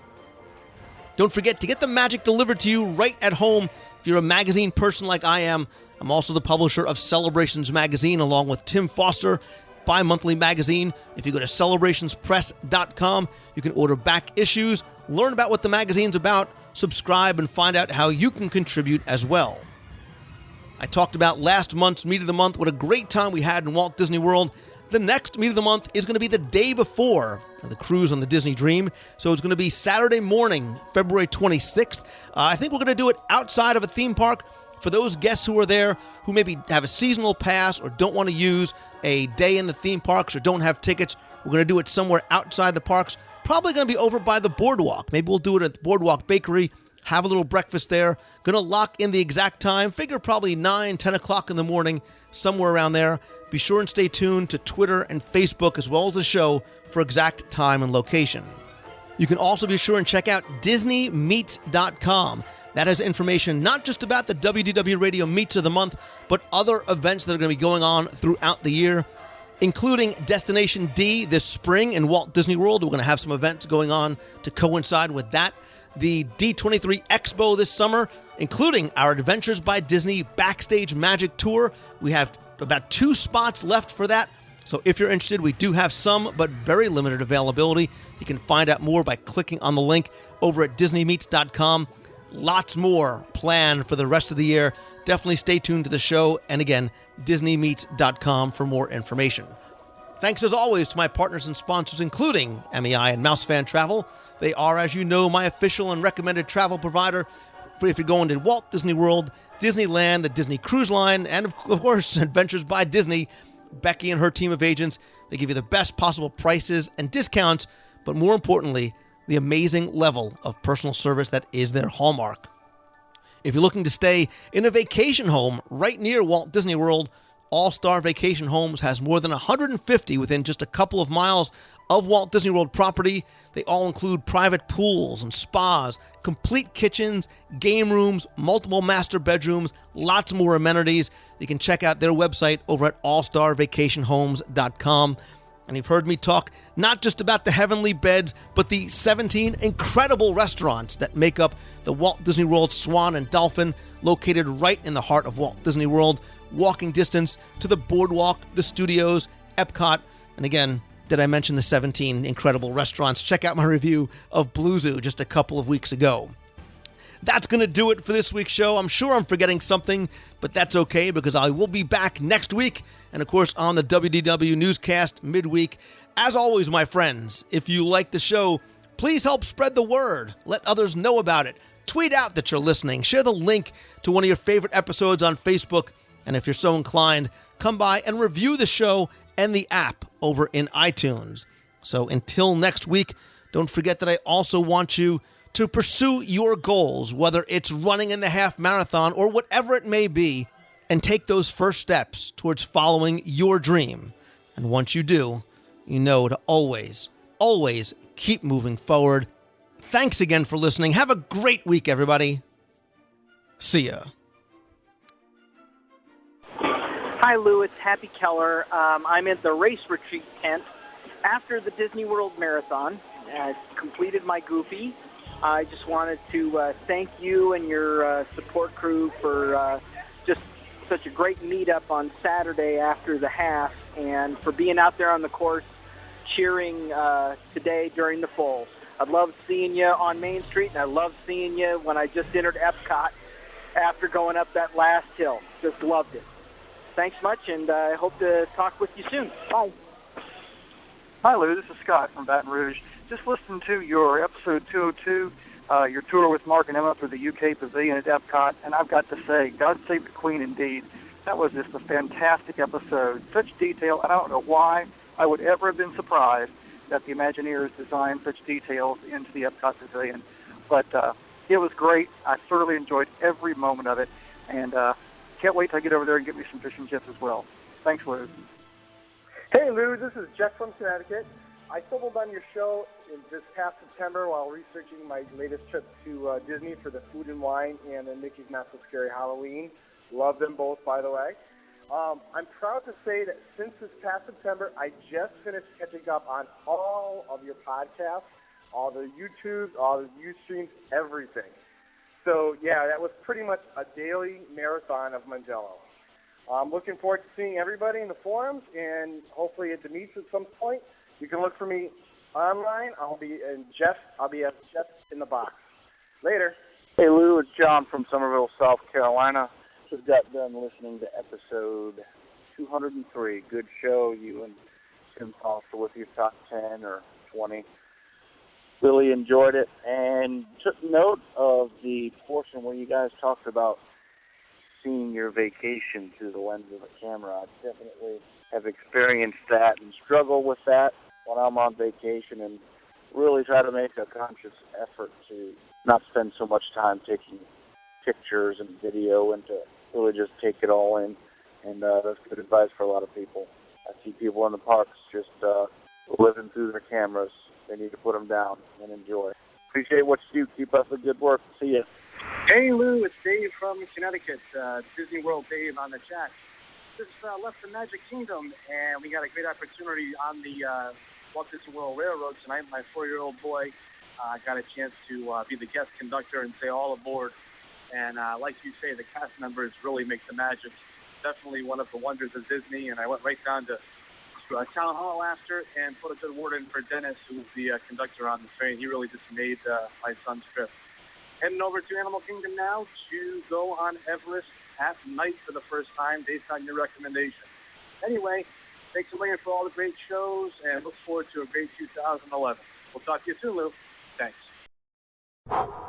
C: Don't forget to get the magic delivered to you right at home. If you're a magazine person like I am, I'm also the publisher of Celebrations Magazine, along with Tim Foster, bi-monthly magazine. If you go to celebrationspress.com, you can order back issues, learn about what the magazine's about, subscribe, and find out how you can contribute as well. I talked about last month's Meet of the Month, what a great time we had in Walt Disney World. The next Meet of the Month is going to be the day before the cruise on the Disney Dream. So it's going to be Saturday morning, February 26th. I think we're going to do it outside of a theme park. For those guests who are there who maybe have a seasonal pass or don't want to use a day in the theme parks or don't have tickets, we're going to do it somewhere outside the parks. Probably going to be over by the boardwalk. Maybe we'll do it at the Boardwalk Bakery, have a little breakfast there. Going to lock in the exact time. Figure probably 9, 10 o'clock in the morning, somewhere around there. Be sure and stay tuned to Twitter and Facebook as well as the show for exact time and location. You can also be sure and check out DisneyMeets.com. That has information not just about the WDW Radio Meets of the Month, but other events that are going to be going on throughout the year, including Destination D this spring in Walt Disney World. We're going to have some events going on to coincide with that. The D23 Expo this summer, including our Adventures by Disney Backstage Magic Tour. We have about 2 spots left for that. So if you're interested, we do have some, but very limited availability. You can find out more by clicking on the link over at DisneyMeets.com. Lots more planned for the rest of the year. Definitely stay tuned to the show. And again, DisneyMeets.com for more information. Thanks as always to my partners and sponsors, including MEI and MouseFan Travel. They are, as you know, my official and recommended travel provider for if you're going to Walt Disney World, Disneyland, the Disney Cruise Line, and of course, Adventures by Disney. Becky and her team of agents, they give you the best possible prices and discounts, but more importantly, the amazing level of personal service that is their hallmark. If you're looking to stay in a vacation home right near Walt Disney World, All-Star Vacation Homes has more than 150 within just a couple of miles of Walt Disney World property. They all include private pools and spas, complete kitchens, game rooms, multiple master bedrooms, lots more amenities. You can check out their website over at allstarvacationhomes.com. And you've heard me talk not just about the heavenly beds, but the 17 incredible restaurants that make up the Walt Disney World Swan and Dolphin, located right in the heart of Walt Disney World, walking distance to the boardwalk, the studios, Epcot, and again, did I mention the 17 incredible restaurants? Check out my review of Blue Zoo just a couple of weeks ago. That's going to do it for this week's show. I'm sure I'm forgetting something, but that's okay because I will be back next week and, of course, on the WDW newscast midweek. As always, my friends, if you like the show, please help spread the word. Let others know about it. Tweet out that you're listening. Share the link to one of your favorite episodes on Facebook. And if you're so inclined, come by and review the show and the app over in iTunes. So until next week, don't forget that I also want you to pursue your goals, whether it's running in the half marathon or whatever it may be, and take those first steps towards following your dream. And once you do, you know to always, always keep moving forward. Thanks again for listening. Have a great week, everybody. See ya.
K: Hi, Lou. It's Happy Keller. I'm at the race retreat tent after the Disney World Marathon. I completed my Goofy. I just wanted to thank you and your support crew for just such a great meetup on Saturday after the half, and for being out there on the course cheering today during the full. I loved seeing you on Main Street, and I loved seeing you when I just entered Epcot after going up that last hill. Just loved it. Thanks much, and I hope to talk with you soon. Bye.
L: Hi, Lou. This is Scott from Baton Rouge. Just listened to your episode 202, your tour with Mark and Emma for the UK Pavilion at Epcot, and I've got to say, God save the Queen indeed. That was just a fantastic episode. Such detail, and I don't know why I would ever have been surprised that the Imagineers designed such details into the Epcot Pavilion. But it was great. I thoroughly enjoyed every moment of it, and can't wait till I get over there and get me some fish and chips as well. Thanks, Lou.
M: Hey, Lou, this is Jeff from Connecticut. I stumbled on your show in this past September while researching my latest trip to Disney for the Food and Wine and the Mickey's Not So Scary Halloween. Love them both, by the way. I'm proud to say that since this past September, I just finished catching up on all of your podcasts, all the YouTubes, all the Ustreams, everything. So, yeah, that was pretty much a daily marathon of Mangello. I'm looking forward to seeing everybody in the forums and hopefully at the meets at some point. You can look for me online. I'll be at Jeff in the Box. Later.
N: Hey, Lou, it's John from Somerville, South Carolina. Just got done listening to episode 203. Good show. You and Tim Foster with your top 10 or 20. Really enjoyed it. And took note of the portion where you guys talked about seeing your vacation through the lens of a camera. I definitely have experienced that and struggle with that when I'm on vacation, and really try to make a conscious effort to not spend so much time taking pictures and video and to really just take it all in. and that's good advice for a lot of people. I see people in the parks just living through their cameras. They need to put them down and enjoy. Appreciate what you do. Keep up the good work. See you.
O: Hey, Lou, it's Dave from Connecticut. Disney World Dave on the chat. Just left the Magic Kingdom, and we got a great opportunity on the Walt Disney World Railroad tonight. My 4-year-old boy got a chance to be the guest conductor and say all aboard. And like you say, the cast members really make the magic. Definitely one of the wonders of Disney. And I went right down to Town Hall after and put a good word in for Dennis, who was the conductor on the train. He really just made my son's trip. Heading over to Animal Kingdom now to go on Everest at night for the first time based on your recommendation. Anyway, thanks a million for all the great shows and look forward to a great 2011. We'll talk to you soon, Lou. Thanks.